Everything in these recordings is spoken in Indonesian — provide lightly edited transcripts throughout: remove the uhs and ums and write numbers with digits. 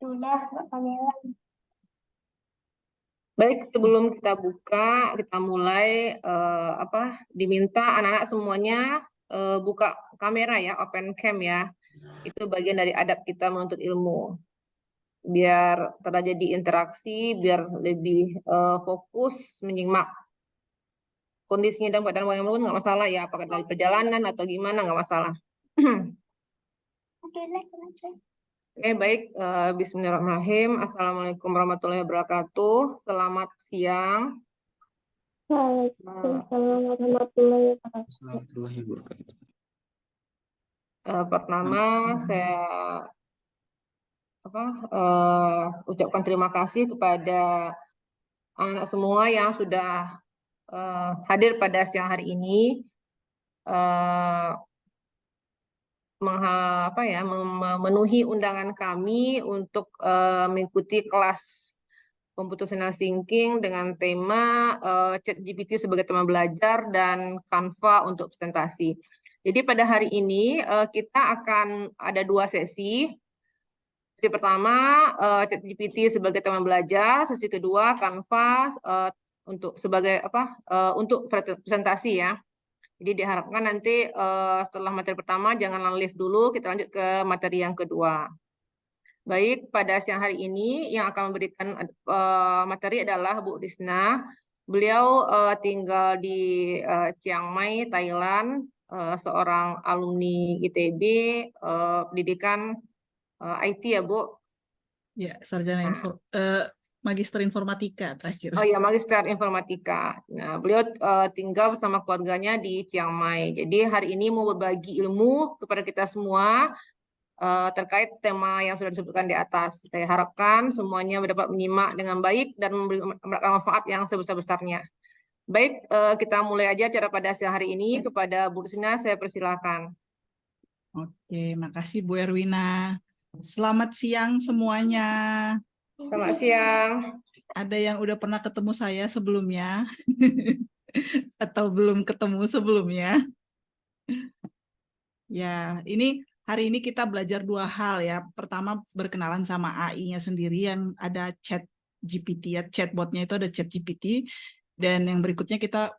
Sudah, kamera. Baik, sebelum kita buka, kita mulai diminta anak-anak semuanya buka kamera ya, open cam ya. Itu bagian dari adab kita menuntut ilmu. Biar terjadi interaksi, biar lebih fokus menyimak. Kondisinya dalam keadaan wayang beber nggak masalah ya, apakah dari perjalanan atau gimana nggak masalah. Oke, baik. Bismillahirrahmanirrahim. Assalamualaikum warahmatullahi wabarakatuh. Selamat siang. Waalaikumsalam warahmatullahi wabarakatuh. Pertama, saya ucapkan terima kasih kepada anak semua yang sudah hadir pada siang hari ini. Memenuhi undangan kami untuk mengikuti kelas computational thinking dengan tema ChatGPT sebagai teman belajar dan Canva untuk presentasi. Jadi pada hari ini kita akan ada 2 sesi. Sesi pertama ChatGPT sebagai teman belajar, sesi kedua Canva untuk presentasi ya. Jadi diharapkan nanti setelah materi pertama jangan live dulu, kita lanjut ke materi yang kedua. Baik, pada siang hari ini yang akan memberikan materi adalah Bu Risna. Beliau tinggal di Chiang Mai, Thailand, seorang alumni ITB, pendidikan IT ya Bu? Ya, sarjana Magister Informatika terakhir. Oh ya, Magister Informatika. Nah, beliau tinggal bersama keluarganya di Chiang Mai. Jadi hari ini mau berbagi ilmu kepada kita semua terkait tema yang sudah disebutkan di atas. Saya harapkan semuanya dapat menyimak dengan baik dan memberikan manfaat yang sebesar-besarnya. Baik, kita mulai aja acara pada siang hari ini. Kepada Bu Risna, saya persilakan. Oke, makasih Bu Erwina. Selamat siang semuanya. Selamat siang. Ada yang udah pernah ketemu saya sebelumnya? Atau belum ketemu sebelumnya? Ya, hari ini kita belajar 2 hal ya. Pertama, berkenalan sama AI-nya sendiri yang ada ChatGPT ya. Chatbotnya itu ada ChatGPT. Dan yang berikutnya kita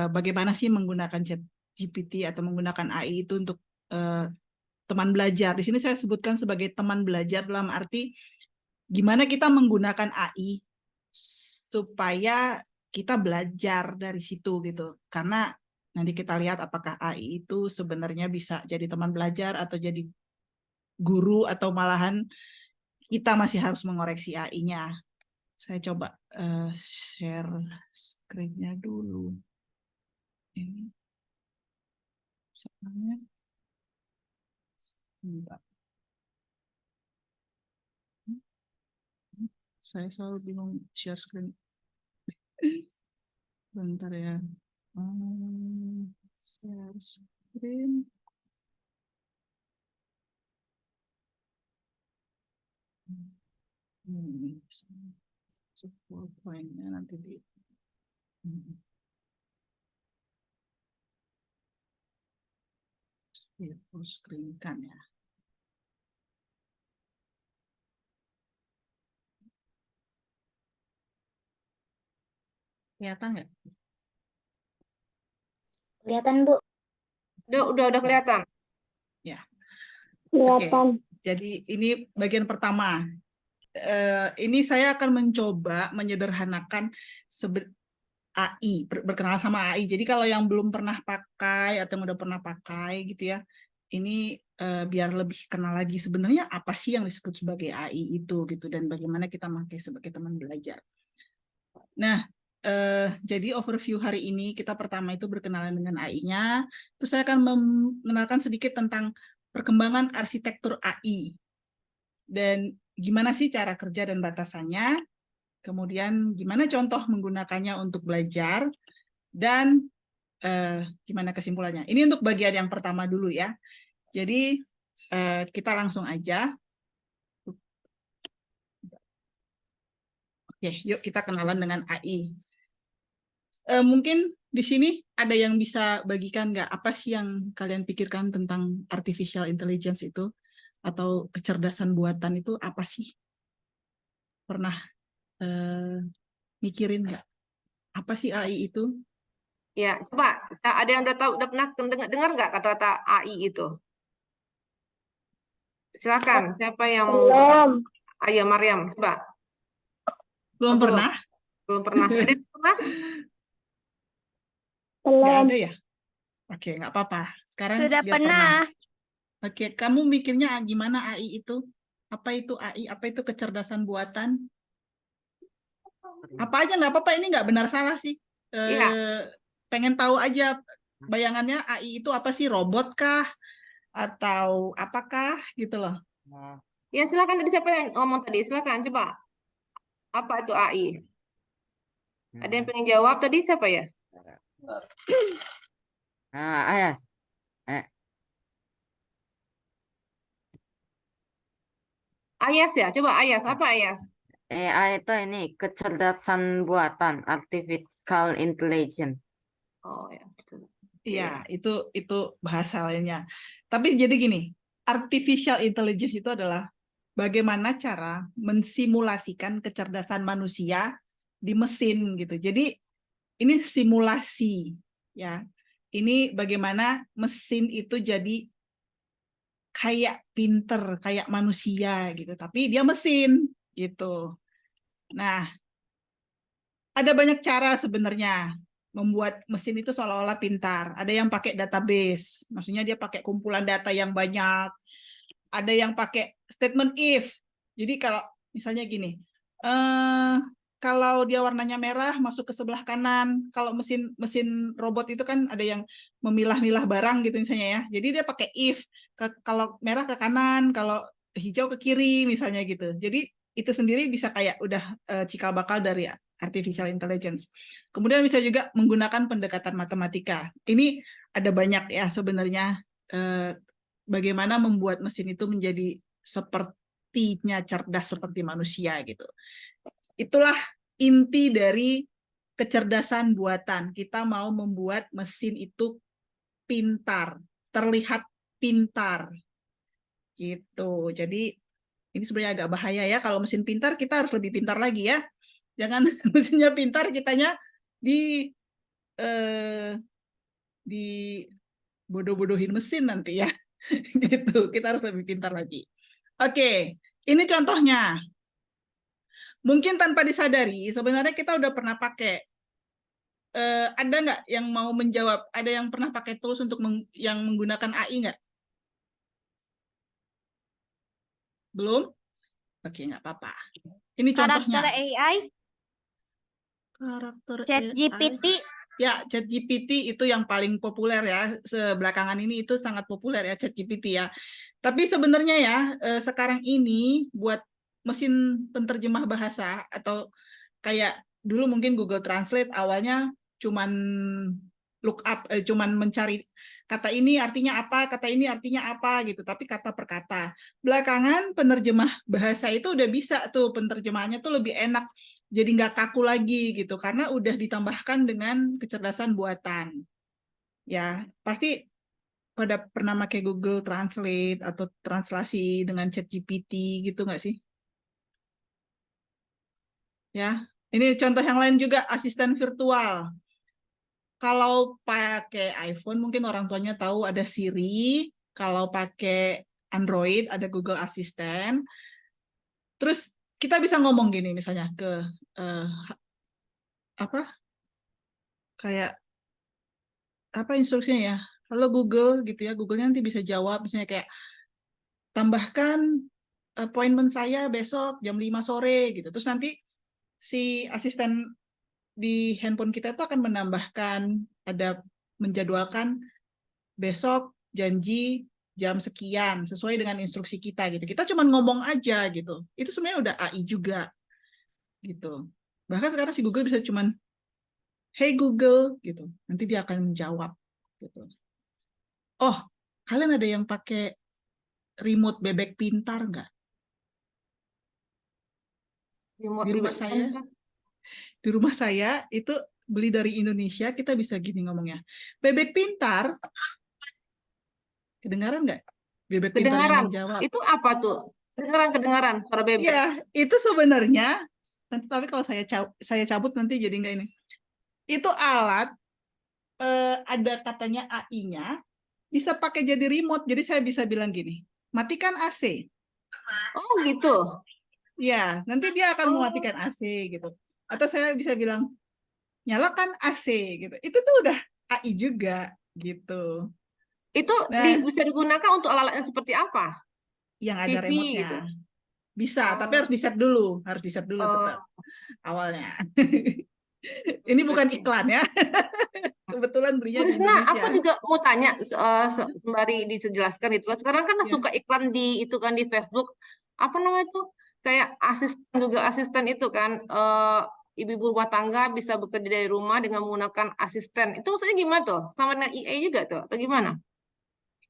bagaimana sih menggunakan ChatGPT atau menggunakan AI itu untuk teman belajar. Di sini saya sebutkan sebagai teman belajar dalam arti gimana kita menggunakan AI supaya kita belajar dari situ gitu. Karena nanti kita lihat apakah AI itu sebenarnya bisa jadi teman belajar atau jadi guru atau malahan kita masih harus mengoreksi AI-nya. Saya coba share screen-nya dulu. Ini soalnya saya selalu bingung share screen. Bentar ya. Share screen. Poinnya nanti di full screen kan ya. Kelihatan nggak? Kelihatan, Bu. Udah kelihatan. Ya. Kelihatan. Oke. Jadi ini bagian pertama. Ini saya akan mencoba menyederhanakan AI, berkenalan sama AI. Jadi kalau yang belum pernah pakai atau yang udah pernah pakai gitu ya, ini biar lebih kenal lagi sebenarnya apa sih yang disebut sebagai AI itu gitu dan bagaimana kita pakai sebagai teman belajar. Nah, jadi overview hari ini kita pertama itu berkenalan dengan AI-nya. Terus saya akan mengenalkan sedikit tentang perkembangan arsitektur AI dan gimana sih cara kerja dan batasannya. Kemudian gimana contoh menggunakannya untuk belajar dan gimana kesimpulannya. Ini untuk bagian yang pertama dulu ya. Jadi kita langsung aja. Oke, yuk kita kenalan dengan AI. Mungkin di sini ada yang bisa bagikan nggak apa sih yang kalian pikirkan tentang artificial intelligence itu? atau kecerdasan buatan itu apa sih? Pernah mikirin nggak? Apa sih AI itu? Ya, coba ada yang udah tahu, udah pernah dengar nggak kata-kata AI itu? Silakan, siapa yang mau? Belum. Ayo, Mariam, coba. Belum Oh, pernah? belum pernah. Ada yang pernah? Nggak Belum. ada ya? Oke, nggak apa-apa. Sekarang Sudah dia pernah. Oke, kamu mikirnya gimana AI itu? Apa itu AI? Apa itu kecerdasan buatan? Apa aja nggak apa-apa, ini nggak benar salah sih. Iya. Pengen tahu aja bayangannya AI itu apa sih? Robot kah? Atau apakah gitu loh. Ya, silakan, tadi siapa yang ngomong tadi? Silakan, coba. Apa itu AI? Ada yang pengen jawab tadi, siapa ya? Ayas. Ayas ya? Coba Ayas, apa Ayas? AI itu ini kecerdasan buatan, artificial intelligence. Oh ya, betul. Iya, Oke. itu bahasa lainnya. Tapi jadi gini, artificial intelligence itu adalah bagaimana cara mensimulasikan kecerdasan manusia di mesin gitu. Jadi ini simulasi ya. Ini bagaimana mesin itu jadi kayak pinter, kayak manusia gitu, tapi dia mesin gitu. Nah, ada banyak cara sebenarnya membuat mesin itu seolah-olah pintar. Ada yang pakai database, maksudnya dia pakai kumpulan data yang banyak. Ada yang pakai statement if. Jadi kalau misalnya gini, kalau dia warnanya merah masuk ke sebelah kanan. Kalau mesin robot itu kan ada yang memilah-milah barang gitu misalnya ya. Jadi dia pakai if. Kalau merah ke kanan, kalau hijau ke kiri misalnya gitu. Jadi itu sendiri bisa kayak udah cikal bakal dari artificial intelligence. Kemudian bisa juga menggunakan pendekatan matematika. Ini ada banyak ya sebenarnya bagaimana membuat mesin itu menjadi sepertinya cerdas seperti manusia gitu. Itulah inti dari kecerdasan buatan. Kita mau membuat mesin itu pintar, terlihat pintar gitu. Jadi ini sebenarnya agak bahaya ya, kalau mesin pintar kita harus lebih pintar lagi ya. Jangan mesinnya pintar, kitanya di bodoh-bodohin mesin nanti ya. Gitu. Kita harus lebih pintar lagi. Oke, ini contohnya. Mungkin tanpa disadari, sebenarnya kita udah pernah pakai. Ada nggak yang mau menjawab? Ada yang pernah pakai tools untuk yang menggunakan AI nggak? Belum? Oke, nggak apa-apa. Ini contohnya. Karakter AI, Karakter ChatGPT. AI. Ya, ChatGPT itu yang paling populer ya. Sebelakangan ini itu sangat populer ya ChatGPT ya. Tapi sebenarnya ya, sekarang ini buat mesin penterjemah bahasa atau kayak dulu mungkin Google Translate awalnya cuman look up, cuman mencari kata ini artinya apa, kata ini artinya apa gitu, tapi kata per kata. Belakangan penerjemah bahasa itu udah bisa tuh, penerjemahannya tuh lebih enak, jadi nggak kaku lagi gitu, karena udah ditambahkan dengan kecerdasan buatan. Ya, pasti pada pernah pakai Google Translate atau translasi dengan ChatGPT gitu nggak sih? Ya, ini contoh yang lain juga, asisten virtual. Kalau pakai iPhone mungkin orang tuanya tahu ada Siri, kalau pakai Android ada Google Assistant. Terus kita bisa ngomong gini misalnya ke apa? Kayak apa instruksinya ya? Halo Google gitu ya. Google-nya nanti bisa jawab misalnya kayak tambahkan appointment saya besok jam 5 sore gitu. Terus nanti si asisten di handphone kita itu akan menambahkan, ada menjadwalkan besok janji jam sekian sesuai dengan instruksi kita gitu. Kita cuma ngomong aja gitu. Itu sebenarnya udah AI juga gitu. Bahkan sekarang si Google bisa cuman hey Google gitu. Nanti dia akan menjawab gitu. Oh, kalian ada yang pakai remote bebek pintar nggak? Di rumah saya, di rumah saya itu beli dari Indonesia, kita bisa gini ngomongnya. Bebek pintar, kedengaran nggak? Bebek pintar yang Kedengaran. menjawab. Itu apa tuh? Kedengaran suara bebek. Ya, itu sebenarnya, tapi kalau saya cabut nanti jadi enggak ini. Itu alat, ada katanya AI-nya, bisa pakai jadi remote. Jadi saya bisa bilang gini, matikan AC. Oh gitu. Ya, nanti dia akan Oh. mematikan AC gitu. Atau saya bisa bilang, nyalakan AC gitu. Itu tuh udah AI juga gitu. Itu Nah, bisa digunakan untuk alat-alatnya seperti apa? yang ada TV remote-nya. gitu. Bisa, tapi Oh. harus di-set dulu. Harus di-set dulu tetap Oh. awalnya. Ini bukan Oke. iklan ya. Kebetulan belinya Bu di Risna, aku Indonesia. juga mau tanya sembari dijelaskan itu. Sekarang kan Ya. suka iklan di itu kan di Facebook. Apa namanya itu? Kayak asisten juga asisten itu kan ibu-ibu rumah tangga bisa bekerja dari rumah dengan menggunakan asisten. Itu maksudnya gimana tuh? Sama dengan AI juga tuh atau gimana?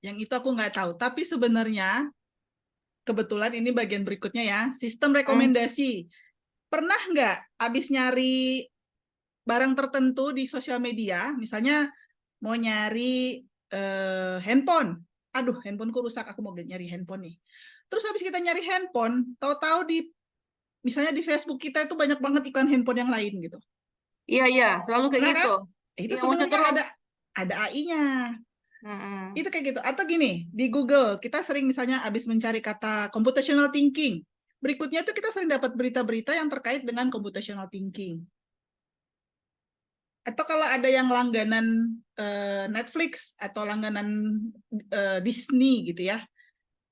Yang itu aku nggak tahu. Tapi sebenarnya kebetulan ini bagian berikutnya ya. Sistem rekomendasi. Pernah nggak habis nyari barang tertentu di sosial media, misalnya mau nyari handphone. Aduh, handphoneku rusak, aku mau nyari handphone nih. Terus habis kita nyari handphone, tahu-tahu misalnya di Facebook kita itu banyak banget iklan handphone yang lain gitu. Iya, iya, selalu kayak Nah, gitu. kan? Itu Iya, muncul sebenarnya terus. ada AI-nya. Mm-mm. Itu kayak gitu. Atau gini, di Google kita sering misalnya habis mencari kata computational thinking. Berikutnya itu kita sering dapat berita-berita yang terkait dengan computational thinking. Atau kalau ada yang langganan Netflix atau langganan Disney gitu ya.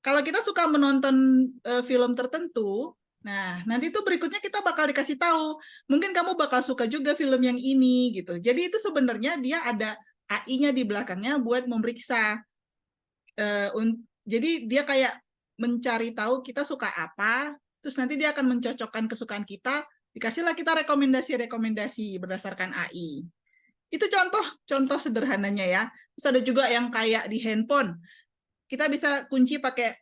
Kalau kita suka menonton film tertentu, nah nanti itu berikutnya kita bakal dikasih tahu, mungkin kamu bakal suka juga film yang ini gitu. Jadi itu sebenarnya dia ada AI-nya di belakangnya buat memeriksa. Jadi dia kayak mencari tahu kita suka apa, terus nanti dia akan mencocokkan kesukaan kita, dikasihlah kita rekomendasi-rekomendasi berdasarkan AI. Itu contoh sederhananya ya. Terus ada juga yang kayak di handphone. Kita bisa kunci pakai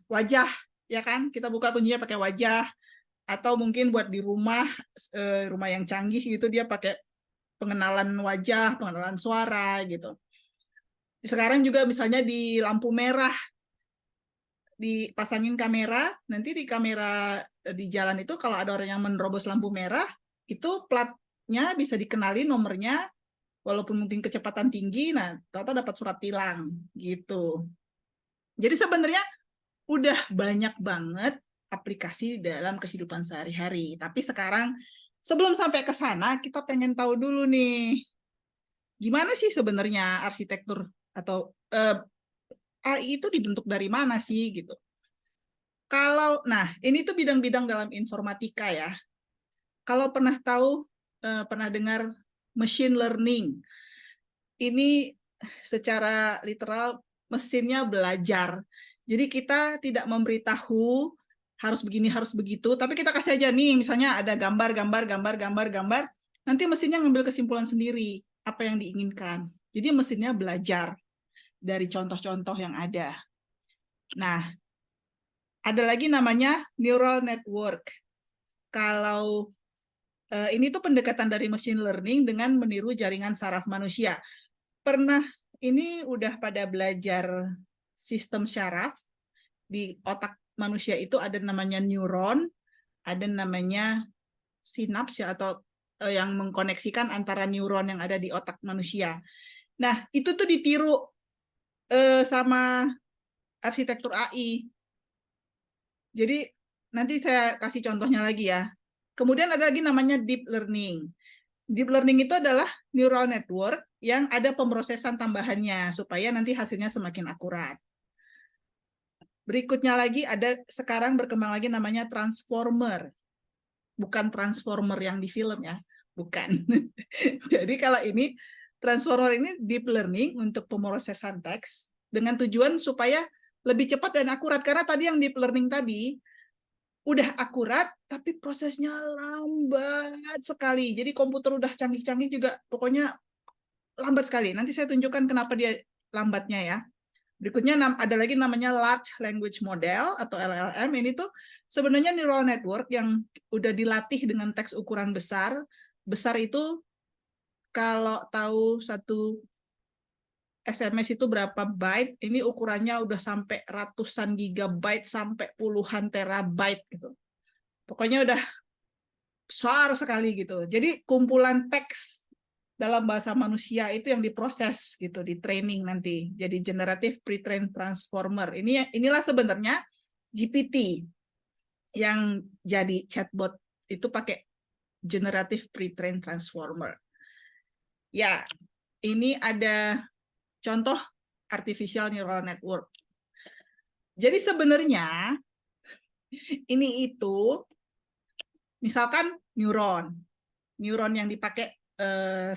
wajah, ya kan? Kita buka kuncinya pakai wajah. Atau mungkin buat di rumah, rumah yang canggih gitu, dia pakai pengenalan wajah, pengenalan suara gitu. Sekarang juga misalnya di lampu merah, dipasangin kamera, nanti di kamera di jalan itu kalau ada orang yang menerobos lampu merah, itu platnya bisa dikenali nomornya, walaupun mungkin kecepatan tinggi, nah tahu-tahu dapat surat tilang gitu. Jadi sebenarnya udah banyak banget aplikasi dalam kehidupan sehari-hari. Tapi sekarang sebelum sampai ke sana, kita pengen tahu dulu nih, gimana sih sebenarnya arsitektur atau AI itu dibentuk dari mana sih gitu. Nah ini tuh bidang-bidang dalam informatika ya. Kalau pernah tahu, pernah dengar machine learning, ini secara literal mesinnya belajar. Jadi kita tidak memberitahu harus begini, harus begitu, tapi kita kasih aja nih, misalnya ada gambar, nanti mesinnya ngambil kesimpulan sendiri, apa yang diinginkan. Jadi mesinnya belajar dari contoh-contoh yang ada. Nah, ada lagi namanya neural network. Kalau ini tuh pendekatan dari machine learning dengan meniru jaringan saraf manusia. Ini udah pada belajar sistem syaraf. Di otak manusia itu ada namanya neuron, ada namanya sinaps ya, atau yang mengkoneksikan antara neuron yang ada di otak manusia. Nah, itu tuh ditiru sama arsitektur AI. Jadi nanti saya kasih contohnya lagi ya. Kemudian ada lagi namanya deep learning. Deep learning itu adalah neural network yang ada pemrosesan tambahannya supaya nanti hasilnya semakin akurat. Berikutnya lagi ada sekarang berkembang lagi namanya transformer. Bukan transformer yang di film ya, bukan. Jadi kalau ini transformer ini deep learning untuk pemrosesan teks dengan tujuan supaya lebih cepat dan akurat, karena tadi yang deep learning tadi udah akurat tapi prosesnya lambat sekali. Jadi komputer udah canggih-canggih juga pokoknya lambat sekali. Nanti saya tunjukkan kenapa dia lambatnya ya. Berikutnya ada lagi namanya large language model atau LLM. Ini tuh sebenarnya neural network yang udah dilatih dengan teks ukuran besar. Besar itu kalau tahu satu SMS itu berapa byte, ini ukurannya udah sampai ratusan gigabyte sampai puluhan terabyte gitu. Pokoknya udah besar sekali gitu. Jadi kumpulan teks dalam bahasa manusia itu yang diproses gitu, di training nanti. Jadi generative pre-trained transformer. Inilah sebenarnya GPT yang jadi chatbot itu pakai generative pre-trained transformer. Ya, ini ada contoh artificial neural network. Jadi sebenarnya ini itu misalkan neuron yang dipakai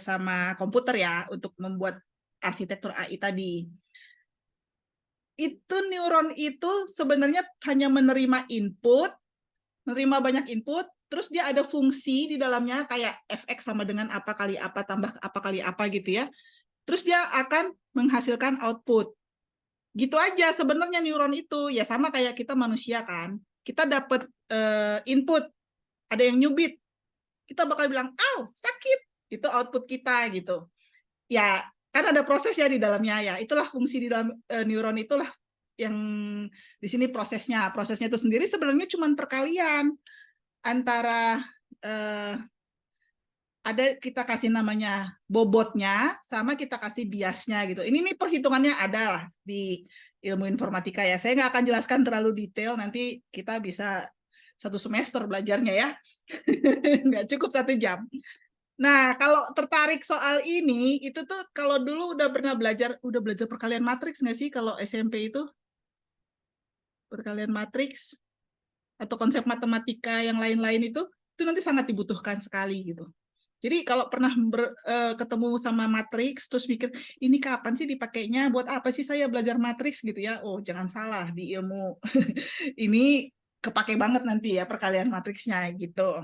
sama komputer ya untuk membuat arsitektur AI tadi. Itu neuron itu sebenarnya hanya menerima banyak input, terus dia ada fungsi di dalamnya kayak fx sama dengan apa kali apa tambah apa kali apa gitu ya. Terus dia akan menghasilkan output. Gitu aja sebenarnya neuron itu. Ya sama kayak kita manusia kan. Kita dapat input, ada yang nyubit. Kita bakal bilang, "Au, sakit." Itu output kita gitu. Ya, kan ada proses ya di dalamnya ya. Itulah fungsi di dalam neuron itulah yang di sini prosesnya. Prosesnya itu sendiri sebenarnya cuma perkalian antara ada kita kasih namanya bobotnya sama kita kasih biasnya gitu. Ini nih perhitungannya ada lah di ilmu informatika ya. Saya nggak akan jelaskan terlalu detail, nanti kita bisa 1 semester belajarnya ya. Nggak cukup 1 jam. Nah, kalau tertarik soal ini, itu tuh kalau dulu udah belajar perkalian matriks nggak sih kalau SMP itu? Perkalian matriks atau konsep matematika yang lain-lain itu nanti sangat dibutuhkan sekali gitu. Jadi kalau pernah ketemu sama matriks, terus mikir, ini kapan sih dipakainya, buat apa sih saya belajar matriks gitu ya? Oh, jangan salah, di ilmu ini kepake banget nanti ya perkalian matriksnya gitu.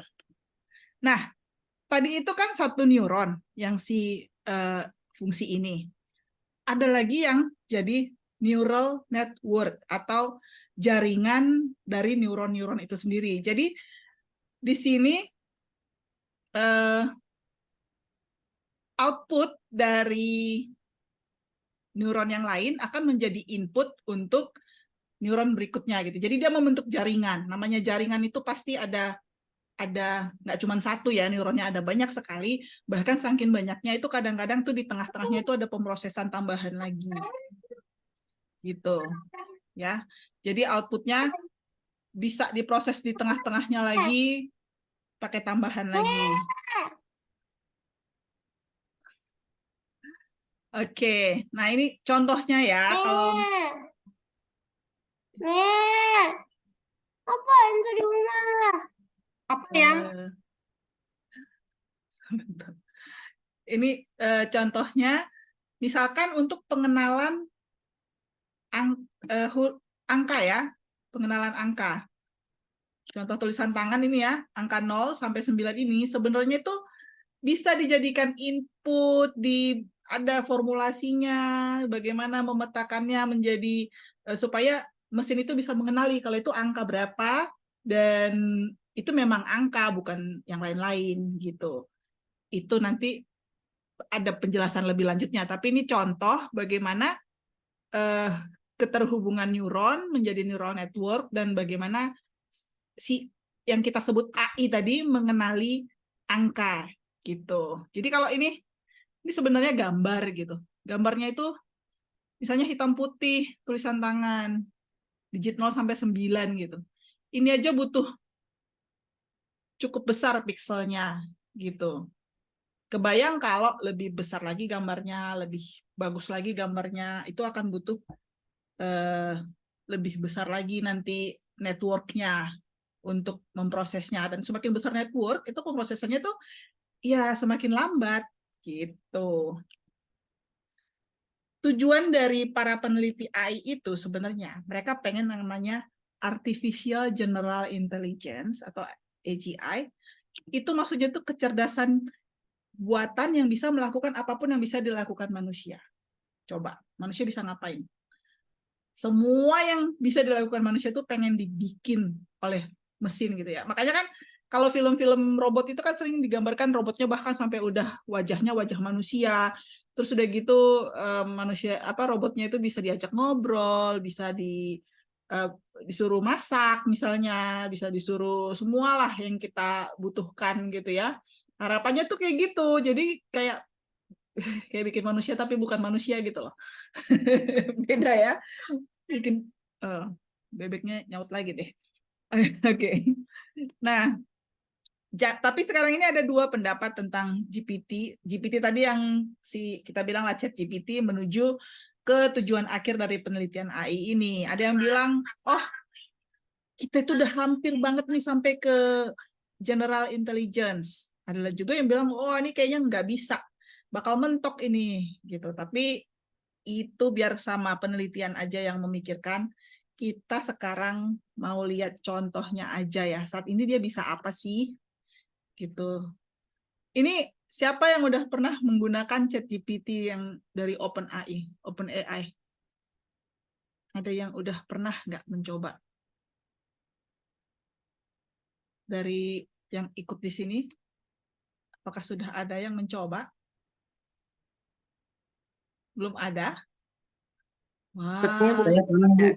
Nah, tadi itu kan 1 neuron yang si fungsi ini. Ada lagi yang jadi neural network atau jaringan dari neuron-neuron itu sendiri. Jadi di sini output dari neuron yang lain akan menjadi input untuk neuron berikutnya gitu. Jadi dia membentuk jaringan. Namanya jaringan itu pasti ada nggak cuma 1 ya, neuronnya ada banyak sekali. Bahkan saking banyaknya itu kadang-kadang tuh di tengah-tengahnya itu ada pemrosesan tambahan lagi. Gitu. Ya. Jadi outputnya bisa diproses di tengah-tengahnya lagi pakai tambahan lagi. Oke, nah ini contohnya ya. Kalau apa itu di rumah? Apa yang ini contohnya, misalkan untuk pengenalan angka ya, pengenalan angka. Contoh tulisan tangan ini ya, angka 0 sampai 9 ini sebenarnya itu bisa dijadikan input, ada formulasinya, bagaimana memetakannya menjadi supaya mesin itu bisa mengenali kalau itu angka berapa dan itu memang angka bukan yang lain-lain gitu. Itu nanti ada penjelasan lebih lanjutnya, tapi ini contoh bagaimana keterhubungan neuron menjadi neural network dan bagaimana si yang kita sebut AI tadi mengenali angka gitu. Jadi kalau ini sebenarnya gambar gitu. Gambarnya itu misalnya hitam putih, tulisan tangan, digit 0 sampai 9 gitu. Ini aja butuh cukup besar pixelnya gitu. Kebayang kalau lebih besar lagi gambarnya, lebih bagus lagi gambarnya, itu akan butuh lebih besar lagi nanti networknya untuk memprosesnya. Dan semakin besar network, itu pemrosesannya tuh ya semakin lambat gitu. Tujuan dari para peneliti AI itu sebenarnya mereka pengen namanya Artificial General Intelligence atau AGI. Itu maksudnya tuh kecerdasan buatan yang bisa melakukan apapun yang bisa dilakukan manusia. Coba, manusia bisa ngapain? Semua yang bisa dilakukan manusia itu pengen dibikin oleh mesin gitu ya. Makanya kan kalau film-film robot itu kan sering digambarkan robotnya bahkan sampai udah wajahnya wajah manusia. Terus udah gitu robotnya itu bisa diajak ngobrol, bisa disuruh masak misalnya, bisa disuruh semualah yang kita butuhkan gitu ya. Harapannya tuh kayak gitu. Jadi kayak bikin manusia tapi bukan manusia gitu loh. Beda ya. Bikin bebeknya nyaut lagi deh. Oke. Nah, tapi sekarang ini ada dua pendapat tentang GPT. GPT tadi yang kita bilang lah chat GPT menuju ke tujuan akhir dari penelitian AI ini. Ada yang bilang, oh kita itu udah hampir banget nih sampai ke general intelligence. Ada juga yang bilang, oh ini kayaknya nggak bisa, bakal mentok ini gitu. Tapi itu biar sama penelitian aja yang memikirkan. Kita sekarang mau lihat contohnya aja ya. Saat ini dia bisa apa sih? Gitu. Ini siapa yang udah pernah menggunakan ChatGPT yang dari OpenAI? Ada yang udah pernah nggak mencoba? Dari yang ikut di sini, apakah sudah ada yang mencoba? Belum ada? Sepertinya Wah, belum. Saya pernah, Bu.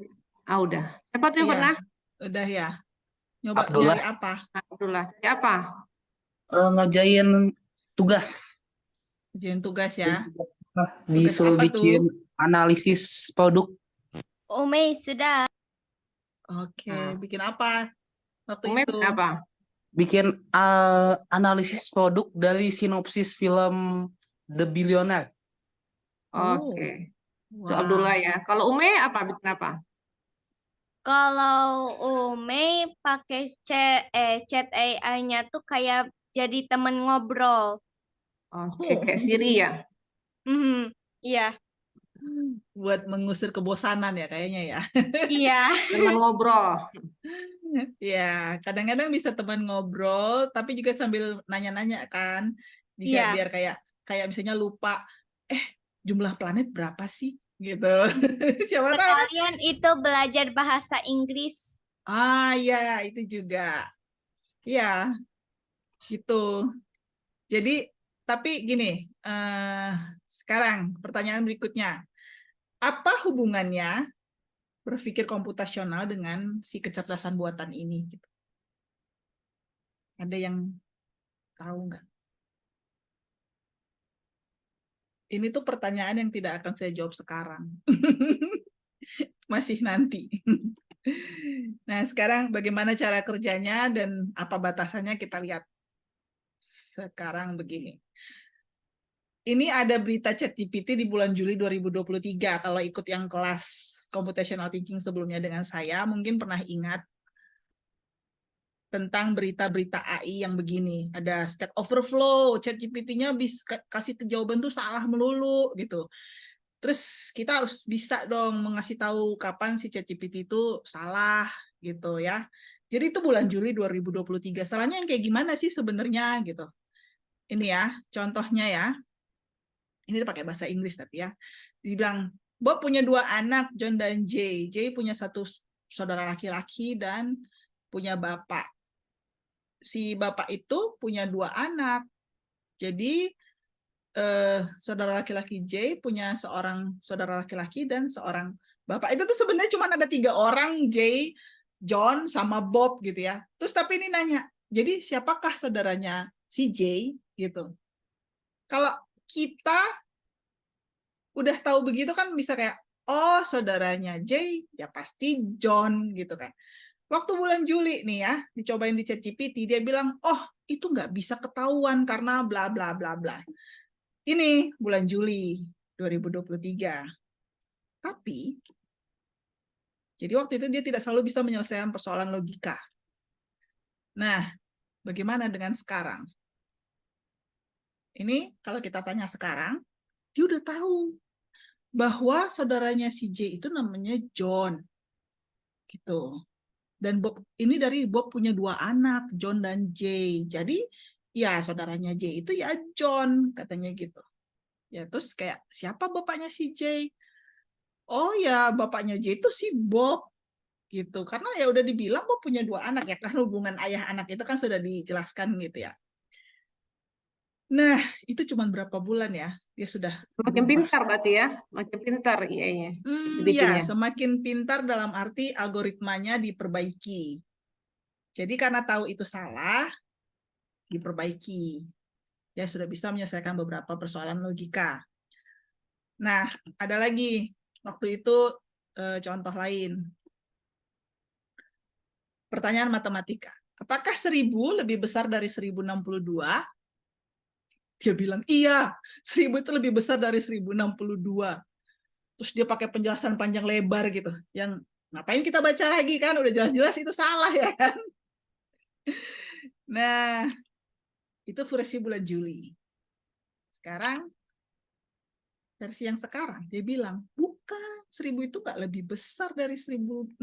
Udah. Siapa tuh yang iya, pernah? udah ya. Nyoba Abdullah nyari apa? Abdullah. Siapa? ngerjain tugas. Ujian tugas ya. Disuruh apa bikin tuh? analisis produk. Umay, sudah. Oke, Nah. bikin apa waktu Umay itu? apa? Bikin analisis produk dari sinopsis film The Billionaire. Oke. Itu Wah. Abdullah ya. Kalau Umay apa? Bikin apa? Kalau Umay pakai chat AI-nya tuh kayak jadi temen ngobrol. Oke, kayak Siri ya. Iya, Buat mengusir kebosanan ya kayaknya ya. iya, Teman ngobrol. Ya, kadang-kadang bisa teman ngobrol, tapi juga sambil nanya-nanya kan, bisa Iya. biar kayak misalnya lupa, jumlah planet berapa sih, gitu. Siapa tahu? sekalian itu belajar bahasa Inggris. Ya itu juga, ya, gitu. Jadi, tapi gini, sekarang pertanyaan berikutnya, apa hubungannya berpikir komputasional dengan si kecerdasan buatan ini? Gitu. Ada yang tahu nggak? Ini tuh pertanyaan yang tidak akan saya jawab sekarang. Masih nanti. Nah, sekarang bagaimana cara kerjanya dan apa batasannya kita lihat. Sekarang begini. Ini ada berita ChatGPT di bulan Juli 2023. Kalau ikut yang kelas computational thinking sebelumnya dengan saya, mungkin pernah ingat tentang berita-berita AI yang begini. Ada Stack Overflow, ChatGPT-nya bisa kasih jawaban tuh salah melulu gitu. Terus kita harus bisa dong mengasih tahu kapan si ChatGPT itu salah gitu ya. Jadi itu bulan Juli 2023. Salahnya yang kayak gimana sih sebenarnya gitu. Ini ya, contohnya ya. Ini pakai bahasa Inggris tapi ya. Dibilang, Bob punya 2 anak, John dan Jay. Jay punya 1 saudara laki-laki dan punya bapak. Si bapak itu punya 2 anak. Jadi saudara laki-laki Jay punya seorang saudara laki-laki dan seorang bapak. Itu tuh sebenarnya cuma ada 3 orang, Jay, John, sama Bob gitu ya. Terus tapi ini nanya, jadi siapakah saudaranya si Jay gitu. Kalau kita udah tahu begitu kan bisa kayak, oh saudaranya Jay ya pasti John gitu kan. Waktu bulan Juli nih ya, dicobain di ChatGPT, dia bilang, oh itu nggak bisa ketahuan karena bla bla bla bla. Ini bulan Juli 2023. Tapi, jadi waktu itu dia tidak selalu bisa menyelesaikan persoalan logika. Nah, bagaimana dengan sekarang? Ini kalau kita tanya sekarang, dia udah tahu bahwa saudaranya si J itu namanya John. Gitu. Dan Bob ini dari Bob punya 2 anak, John dan J. Jadi, ya saudaranya J itu ya John, katanya gitu. Ya, terus kayak siapa bapaknya si J? Oh ya, bapaknya J itu si Bob. gitu. Karena ya udah dibilang kok punya 2 anak ya, karena hubungan ayah anak itu kan sudah dijelaskan gitu ya. Nah, itu cuma berapa bulan ya, dia sudah Makin berubah. pintar berarti ya, makin pintar IA-nya, Ya, ChatGPT-nya. semakin pintar dalam arti algoritmanya diperbaiki. Jadi karena tahu itu salah, diperbaiki. Ya sudah bisa menyelesaikan beberapa persoalan logika. Nah, ada lagi waktu itu contoh lain. Pertanyaan matematika. Apakah 1000 lebih besar dari 1062? Dia bilang, iya, 1000 itu lebih besar dari 1062. Terus dia pakai penjelasan panjang lebar gitu. Yang ngapain kita baca lagi kan? Udah jelas-jelas itu salah ya kan? Nah, itu versi bulan Juli. Sekarang, versi yang sekarang, dia bilang, bukan, 1000 itu nggak lebih besar dari 1062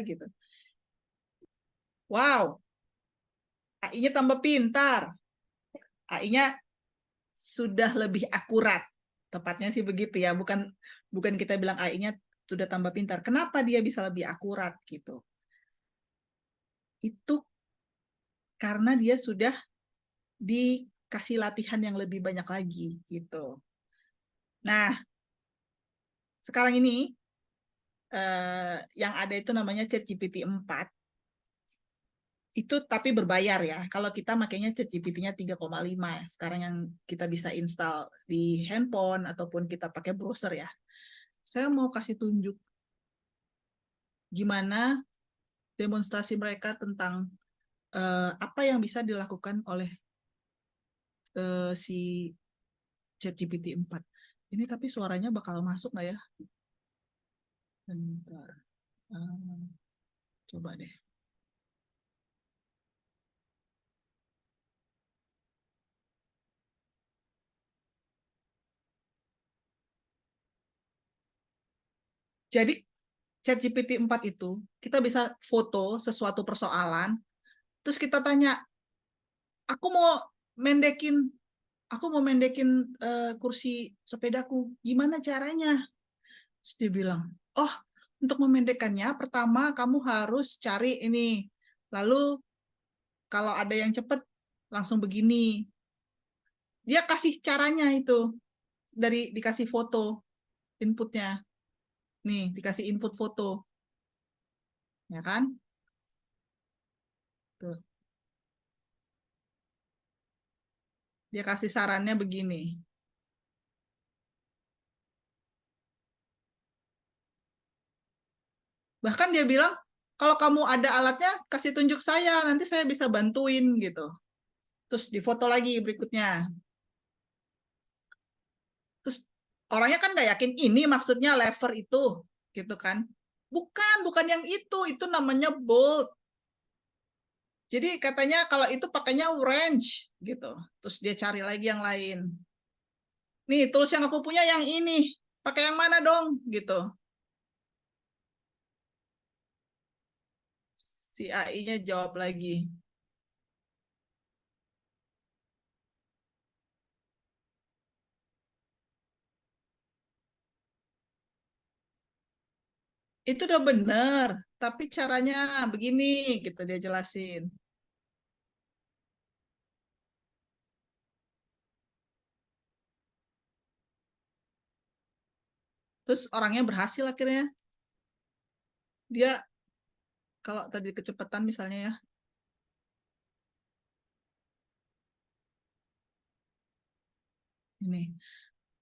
gitu. Wow, AI-nya tambah pintar. AI-nya sudah lebih akurat. Tepatnya sih begitu ya, bukan kita bilang AI-nya sudah tambah pintar. Kenapa dia bisa lebih akurat gitu? Itu karena dia sudah dikasih latihan yang lebih banyak lagi gitu. Nah, sekarang ini yang ada itu namanya ChatGPT 4. Itu tapi berbayar ya. Kalau kita makainya ChatGPT-nya 3,5 ya. Sekarang yang kita bisa install di handphone ataupun kita pakai browser ya. Saya mau kasih tunjuk gimana demonstrasi mereka tentang apa yang bisa dilakukan oleh si ChatGPT 4. Ini tapi suaranya bakal masuk nggak ya? Bentar. Coba deh. Jadi ChatGPT 4 itu kita bisa foto sesuatu persoalan, terus kita tanya, aku mau mendekin kursi sepedaku, gimana caranya? Terus dia bilang, oh, untuk memendekkannya pertama kamu harus cari ini, lalu kalau ada yang cepat langsung begini. Dia kasih caranya itu dikasih foto inputnya, nih dikasih input foto, ya kan? Tuh. Dia kasih sarannya begini. Bahkan dia bilang, kalau kamu ada alatnya, kasih tunjuk saya, nanti saya bisa bantuin gitu. Terus difoto lagi berikutnya. Terus orangnya kan nggak yakin ini maksudnya lever itu, gitu kan? Bukan yang itu namanya bolt. Jadi katanya kalau itu pakainya wrench gitu. Terus dia cari lagi yang lain. Nih tools yang aku punya yang ini, pakai yang mana dong? Gitu. Si AI-nya jawab lagi. Itu udah bener, tapi caranya begini, gitu dia jelasin. Terus orangnya berhasil akhirnya. Dia, kalau tadi kecepatan misalnya ya, ini.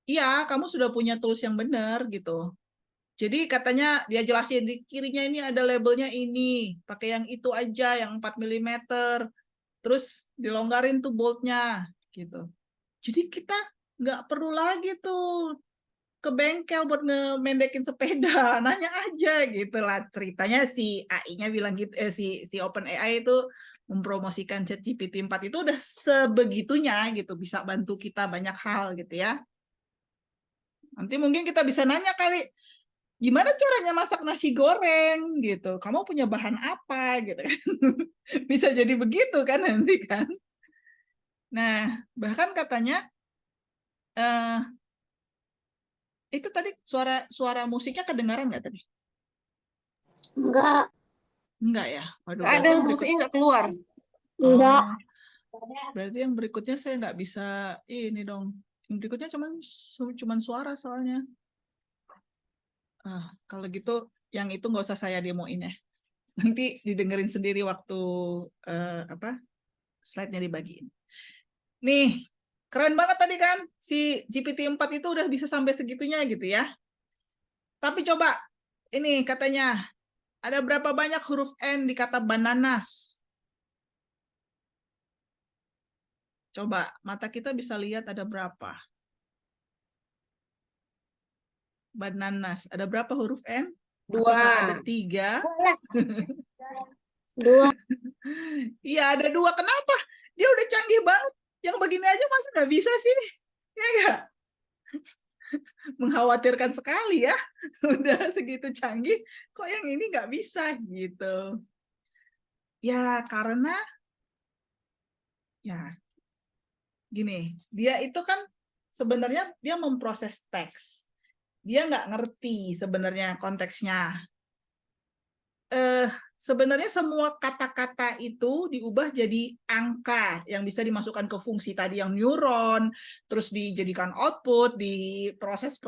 Iya, kamu sudah punya tools yang benar, gitu. Jadi katanya dia jelasin di kirinya ini ada labelnya ini, pakai yang itu aja, yang 4 mm. Terus dilonggarin tuh boltnya, gitu. Jadi kita nggak perlu lagi tuh ke bengkel buat ngemendekin sepeda, nanya aja gitu lah. Ceritanya si AI-nya bilang gitu, si OpenAI itu mempromosikan ChatGPT 4 itu udah sebegitunya gitu, bisa bantu kita banyak hal gitu ya. Nanti mungkin kita bisa nanya kali, gimana caranya masak nasi goreng gitu, kamu punya bahan apa gitu kan. Bisa jadi begitu kan nanti kan. Nah, bahkan katanya itu tadi suara musiknya kedengaran nggak tadi? Enggak. Enggak ya? Waduh, Nggak ada, berarti yang solusinya nggak keluar. Enggak. berarti yang berikutnya saya nggak bisa ini dong. Yang berikutnya cuman suara soalnya. Kalau gitu yang itu nggak usah saya demoin ya. Nanti didengerin sendiri waktu slide-nya dibagiin. Nih, keren banget tadi kan si GPT-4 itu udah bisa sampai segitunya gitu ya. Tapi coba ini katanya ada berapa banyak huruf N di kata bananas? Coba mata kita bisa lihat ada berapa? Bananas. Ada berapa huruf N? Apakah ada 2. 3? 2. Iya, ada 2. Kenapa? Dia udah canggih banget. Yang begini aja masa nggak bisa sih? Ya nggak? Mengkhawatirkan sekali ya. Udah segitu canggih, kok yang ini nggak bisa gitu. Ya, karena ya gini, dia itu kan sebenarnya dia memproses teks. Dia nggak ngerti sebenarnya konteksnya. Sebenarnya semua kata-kata itu diubah jadi angka yang bisa dimasukkan ke fungsi tadi yang neuron, terus dijadikan output, diproses,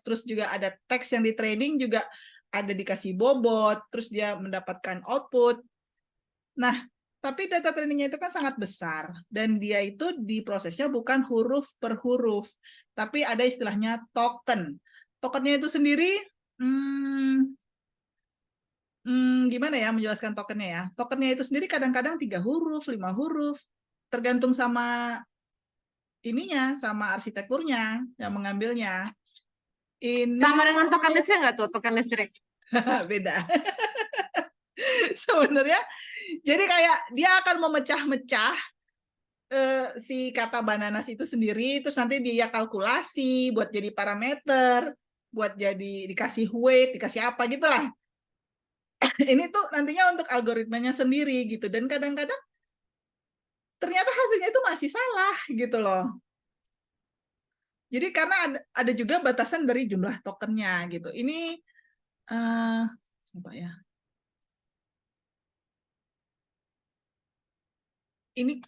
terus juga ada teks yang di training juga ada dikasih bobot, terus dia mendapatkan output. Nah, tapi data trainingnya itu kan sangat besar dan dia itu diprosesnya bukan huruf per huruf, tapi ada istilahnya token. Tokennya itu sendiri, gimana ya menjelaskan tokennya ya? Tokennya itu sendiri kadang-kadang 3 huruf, 5 huruf, tergantung sama ininya, sama arsitekturnya yang mengambilnya. Ini Sama dengan token listrik nggak tuh, token listrik? beda. Sebenarnya, jadi kayak dia akan memecah-mecah si kata bananas itu sendiri, terus nanti dia kalkulasi buat jadi parameter, buat jadi dikasih weight, dikasih apa gitu lah. Ini tuh nantinya untuk algoritmanya sendiri gitu, dan kadang-kadang ternyata hasilnya itu masih salah gitu loh. Jadi karena ada juga batasan dari jumlah tokennya gitu. Ini coba ya. Ini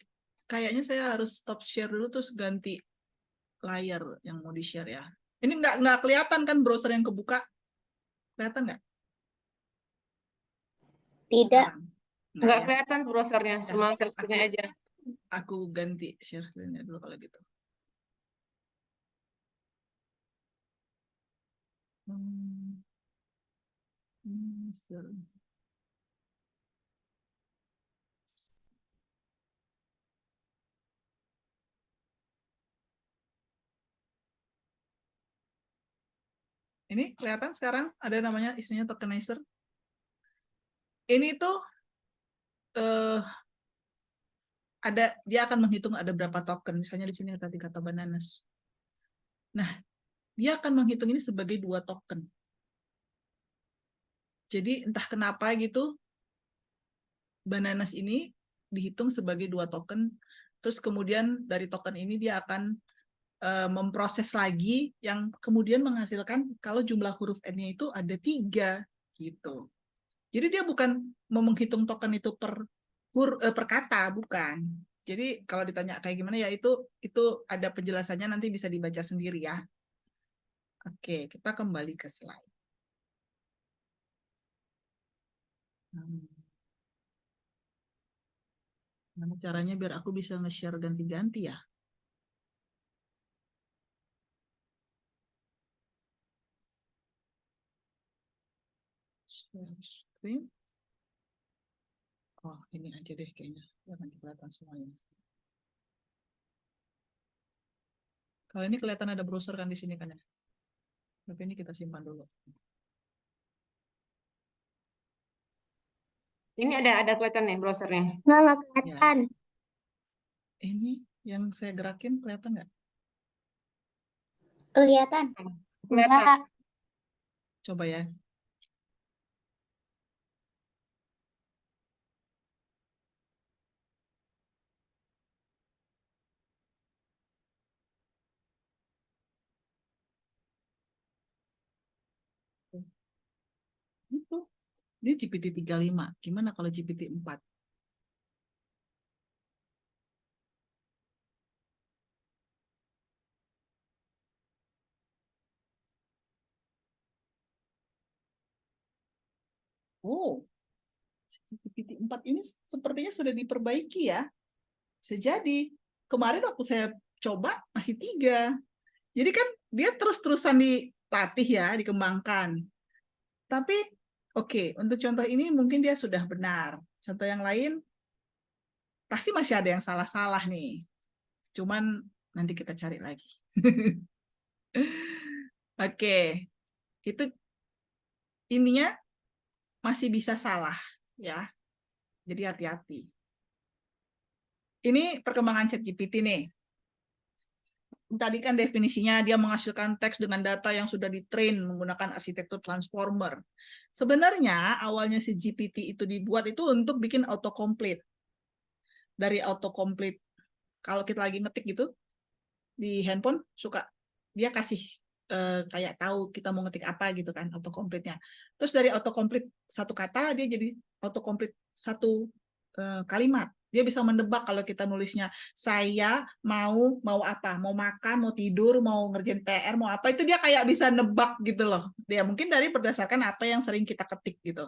kayaknya saya harus stop share dulu terus ganti layar yang mau di share ya. Ini nggak kelihatan kan browser yang kebuka? Kelihatan nggak? Tidak. Sekarang? Nggak ya. kelihatan browsernya, Ya, cuma share screen aja. Aku ganti share screen-nya dulu kalau gitu. Share. Ini kelihatan sekarang ada namanya isinya tokenizer. Ini tuh dia akan menghitung ada berapa token. Misalnya di sini tadi kata bananas. Nah, dia akan menghitung ini sebagai 2 token. Jadi entah kenapa gitu, bananas ini dihitung sebagai 2 token. Terus kemudian dari token ini dia akan memproses lagi yang kemudian menghasilkan kalau jumlah huruf N-nya itu ada 3 gitu. Jadi dia bukan menghitung token itu per kata, bukan. Jadi kalau ditanya kayak gimana ya itu ada penjelasannya, nanti bisa dibaca sendiri ya. Oke, kita kembali ke slide. Gimana caranya biar aku bisa nge-share ganti-ganti ya? Share screen. Oh, ini aja deh kayaknya. Biar nanti kelihatan semuanya. Kalau ini kelihatan ada browser kan di sini kan ya? Tapi ini kita simpan dulu. Ini ada kelihatan nih browsernya. Nggak kelihatan. Ini yang saya gerakin kelihatan nggak? Kelihatan. Kelihatan. Enggak. Coba ya. Gitu. Ini GPT 35. Gimana kalau GPT 4? Oh, GPT 4 ini sepertinya sudah diperbaiki ya. Bisa jadi. Kemarin waktu saya coba masih 3. Jadi kan dia terus-terusan dilatih ya, dikembangkan. Tapi oke, untuk contoh ini mungkin dia sudah benar. Contoh yang lain pasti masih ada yang salah-salah nih. Cuman nanti kita cari lagi. Oke, itu intinya masih bisa salah ya. Jadi hati-hati. Ini perkembangan ChatGPT nih. Tadi kan definisinya dia menghasilkan teks dengan data yang sudah ditrain menggunakan arsitektur transformer. Sebenarnya awalnya si GPT itu dibuat itu untuk bikin autocomplete. Dari autocomplete, kalau kita lagi ngetik gitu di handphone suka dia kasih kayak tahu kita mau ngetik apa gitu kan autocomplete-nya. Terus dari autocomplete satu kata dia jadi autocomplete satu kalimat. Dia bisa mendebak kalau kita nulisnya saya mau apa, mau makan, mau tidur, mau ngerjain PR, mau apa, itu dia kayak bisa nebak gitu loh. Dia mungkin dari berdasarkan apa yang sering kita ketik gitu.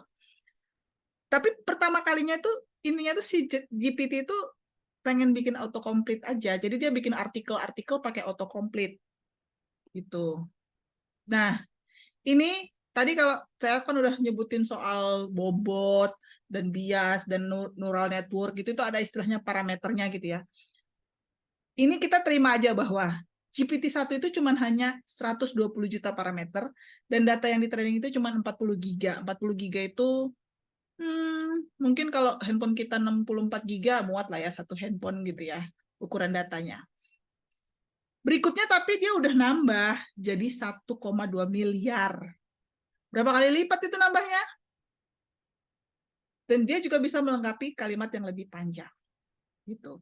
Tapi pertama kalinya tuh intinya tuh si GPT itu pengen bikin autocomplete aja. Jadi dia bikin artikel-artikel pakai autocomplete gitu. Nah, ini tadi kalau saya kan udah nyebutin soal bobot dan bias dan neural network gitu, itu ada istilahnya parameternya gitu ya. Ini kita terima aja bahwa GPT-1 itu cuma hanya 120 juta parameter dan data yang di training itu cuma 40 giga. 40 giga itu mungkin kalau handphone kita 64 giga muat lah ya satu handphone gitu ya ukuran datanya. Berikutnya tapi dia udah nambah jadi 1,2 miliar. Berapa kali lipat itu nambahnya? Dan dia juga bisa melengkapi kalimat yang lebih panjang. Gitu.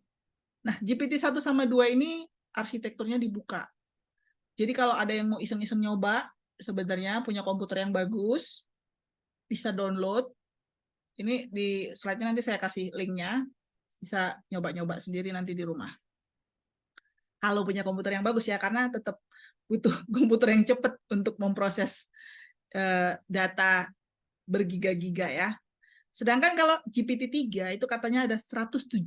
Nah, GPT-1 sama 2 ini arsitekturnya dibuka. Jadi kalau ada yang mau iseng-iseng nyoba, sebenarnya punya komputer yang bagus, bisa download. Ini di slide-nya nanti saya kasih link-nya. Bisa nyoba-nyoba sendiri nanti di rumah. Kalau punya komputer yang bagus ya, karena tetap butuh komputer yang cepat untuk memproses data bergiga-giga ya. Sedangkan kalau GPT-3 itu katanya ada 175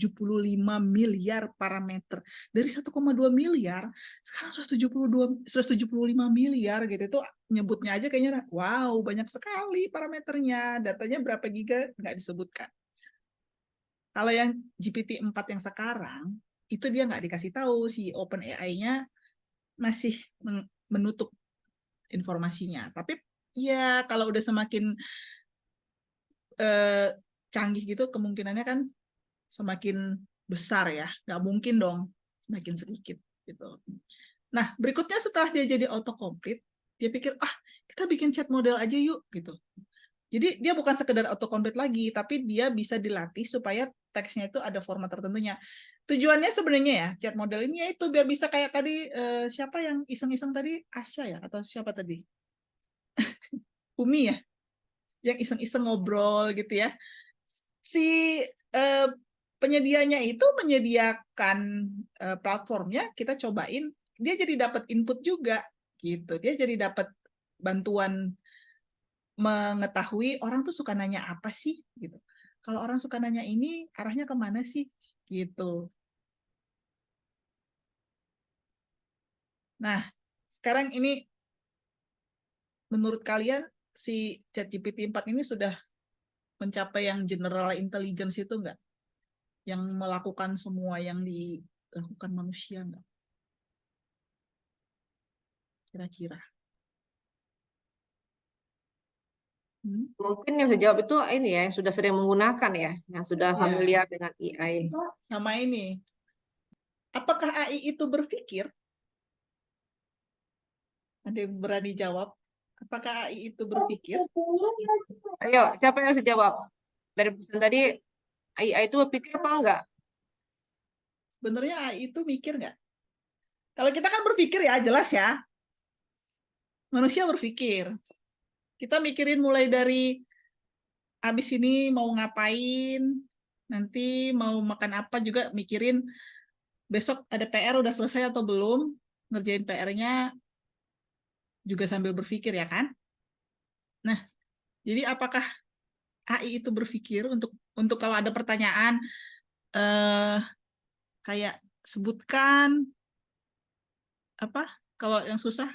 miliar parameter. Dari 1,2 miliar, sekarang 175 miliar gitu. Itu nyebutnya aja kayaknya, wow, banyak sekali parameternya. Datanya berapa giga, nggak disebutkan. Kalau yang GPT-4 yang sekarang, itu dia nggak dikasih tahu, si OpenAI-nya masih menutup informasinya. Tapi ya kalau udah semakin canggih gitu kemungkinannya kan semakin besar ya, nggak mungkin dong semakin sedikit gitu. Nah berikutnya setelah dia jadi autocomplete, dia pikir kita bikin chat model aja yuk gitu. Jadi dia bukan sekedar autocomplete lagi, tapi dia bisa dilatih supaya teksnya itu ada format tertentunya. Tujuannya sebenarnya ya chat model ini yaitu biar bisa kayak tadi siapa yang iseng-iseng tadi, Asya ya atau siapa tadi? Umi ya, yang iseng-iseng ngobrol gitu ya. Si penyedianya itu menyediakan platformnya, kita cobain, dia jadi dapat input juga gitu. Dia jadi dapat bantuan mengetahui orang tuh suka nanya apa sih gitu. Kalau orang suka nanya ini arahnya kemana sih gitu. Nah, sekarang ini menurut kalian si ChatGPT 4 ini sudah mencapai yang general intelligence itu enggak? Yang melakukan semua yang dilakukan manusia enggak? Kira-kira. Mungkin yang bisa jawab itu ini ya, yang sudah sering menggunakan ya, yang sudah familiar dengan AI. Sama ini. Apakah AI itu berpikir? Ada yang berani jawab? Apakah AI itu berpikir? Ayo, siapa yang bisa jawab? Dari pesan tadi, AI itu berpikir apa enggak? Sebenarnya AI itu mikir nggak? Kalau kita kan berpikir ya, jelas ya. Manusia berpikir. Kita mikirin mulai dari abis ini mau ngapain, nanti mau makan apa juga mikirin besok ada PR udah selesai atau belum, ngerjain PR-nya juga sambil berpikir ya kan. Nah, jadi apakah AI itu berpikir untuk kalau ada pertanyaan kayak sebutkan apa kalau yang susah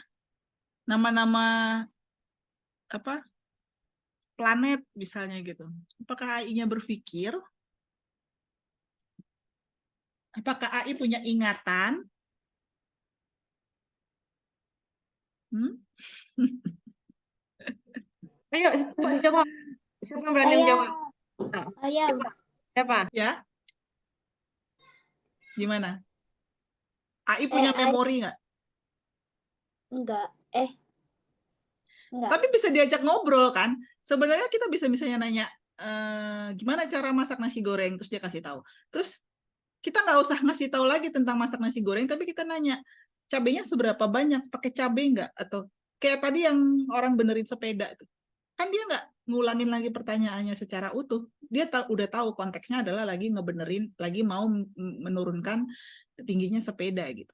nama-nama apa planet misalnya gitu. Apakah AI-nya berpikir? Apakah AI punya ingatan? Ayo, coba dijawab. Siapa yang berani Saya. menjawab? Nah, Saya. siapa? Ya, gimana? AI punya AI. memori nggak? Enggak. Enggak. Tapi bisa diajak ngobrol kan? Sebenarnya kita bisa misalnya nanya gimana cara masak nasi goreng, terus dia kasih tahu. Terus kita nggak usah ngasih tahu lagi tentang masak nasi goreng, tapi kita nanya cabenya seberapa banyak, pakai cabai nggak? Atau kayak tadi yang orang benerin sepeda tuh. Kan dia nggak ngulangin lagi pertanyaannya secara utuh. Dia udah tahu konteksnya adalah lagi ngebenerin, lagi mau menurunkan tingginya sepeda gitu.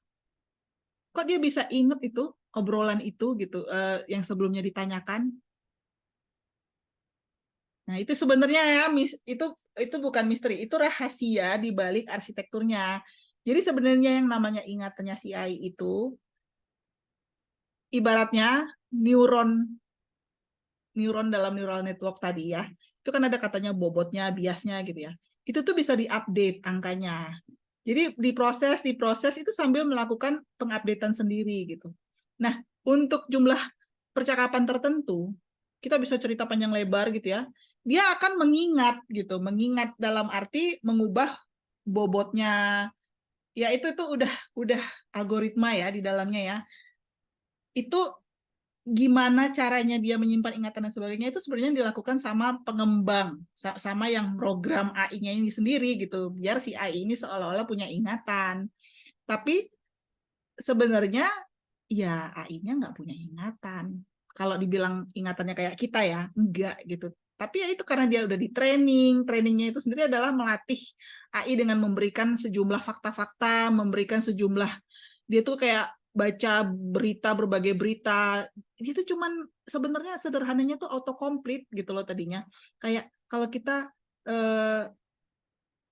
Kok dia bisa inget itu obrolan itu gitu yang sebelumnya ditanyakan? Nah, itu sebenarnya ya itu bukan misteri, itu rahasia di balik arsitekturnya. Jadi sebenarnya yang namanya ingatannya si AI itu ibaratnya neuron dalam neural network tadi ya. Itu kan ada katanya bobotnya, biasnya gitu ya. Itu tuh bisa diupdate angkanya. Jadi diproses itu sambil melakukan pengupdatean sendiri gitu. Nah, untuk jumlah percakapan tertentu, kita bisa cerita panjang lebar gitu ya. Dia akan mengingat gitu, mengingat dalam arti mengubah bobotnya. Ya itu udah algoritma ya di dalamnya ya. Itu gimana caranya dia menyimpan ingatan dan sebagainya itu sebenarnya dilakukan sama pengembang, sama yang program AI-nya ini sendiri gitu, biar si AI ini seolah-olah punya ingatan. Tapi sebenarnya ya AI-nya nggak punya ingatan. Kalau dibilang ingatannya kayak kita ya, enggak gitu. Tapi ya itu karena dia udah di training, trainingnya itu sendiri adalah melatih AI dengan memberikan sejumlah fakta-fakta, memberikan sejumlah, dia tuh kayak baca berita, berbagai berita, itu cuman sebenarnya sederhananya tuh autocomplete gitu loh tadinya. Kayak kalau kita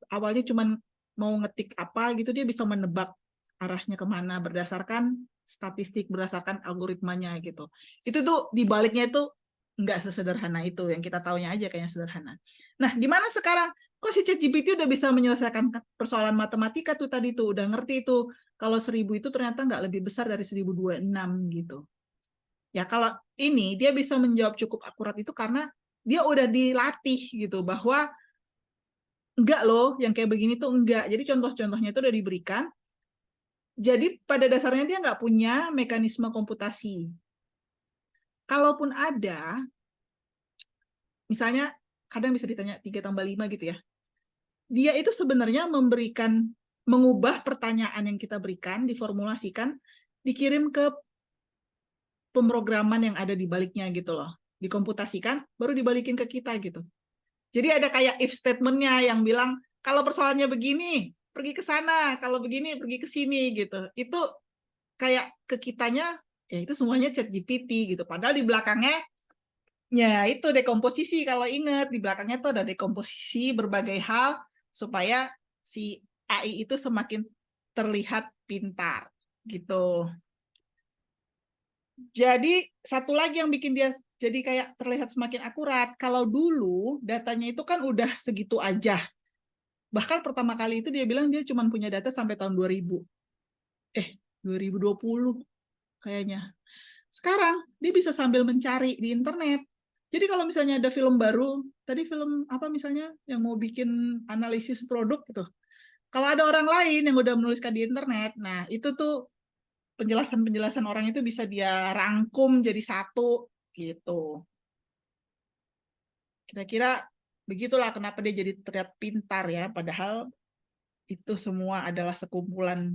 awalnya cuman mau ngetik apa gitu, dia bisa menebak arahnya kemana berdasarkan statistik, berdasarkan algoritmanya gitu. Itu tuh dibaliknya itu nggak sesederhana itu, yang kita taunya aja kayaknya sederhana. Nah, gimana sekarang? Kok si ChatGPT udah bisa menyelesaikan persoalan matematika tuh tadi tuh, udah ngerti tuh kalau 1000 itu ternyata nggak lebih besar dari 1026 gitu. Ya kalau ini dia bisa menjawab cukup akurat itu karena dia udah dilatih gitu bahwa enggak loh, yang kayak begini tuh enggak. Jadi contoh-contohnya itu udah diberikan. Jadi pada dasarnya dia nggak punya mekanisme komputasi. Kalaupun ada, misalnya kadang bisa ditanya 3 tambah 5 gitu ya. Dia itu sebenarnya mengubah pertanyaan yang kita berikan, diformulasikan, dikirim ke pemrograman yang ada di baliknya gitu loh. Dikomputasikan, baru dibalikin ke kita gitu. Jadi ada kayak if statement-nya yang bilang, kalau persoalannya begini, pergi ke sana, kalau begini, pergi ke sini gitu. Itu kayak ke kitanya, ya itu semuanya ChatGPT gitu. Padahal di belakangnya, ya itu dekomposisi, kalau ingat, di belakangnya tuh ada dekomposisi berbagai hal, supaya si AI itu semakin terlihat pintar gitu. Jadi satu lagi yang bikin dia jadi kayak terlihat semakin akurat, kalau dulu datanya itu kan udah segitu aja. Bahkan pertama kali itu dia bilang dia cuma punya data sampai tahun 2020 kayaknya. Sekarang dia bisa sambil mencari di internet. Jadi kalau misalnya ada film baru, tadi film apa misalnya yang mau bikin analisis produk gitu. Kalau ada orang lain yang udah menuliskan di internet, nah itu tuh penjelasan-penjelasan orang itu bisa dia rangkum jadi satu gitu. Kira-kira begitulah kenapa dia jadi terlihat pintar ya, padahal itu semua adalah sekumpulan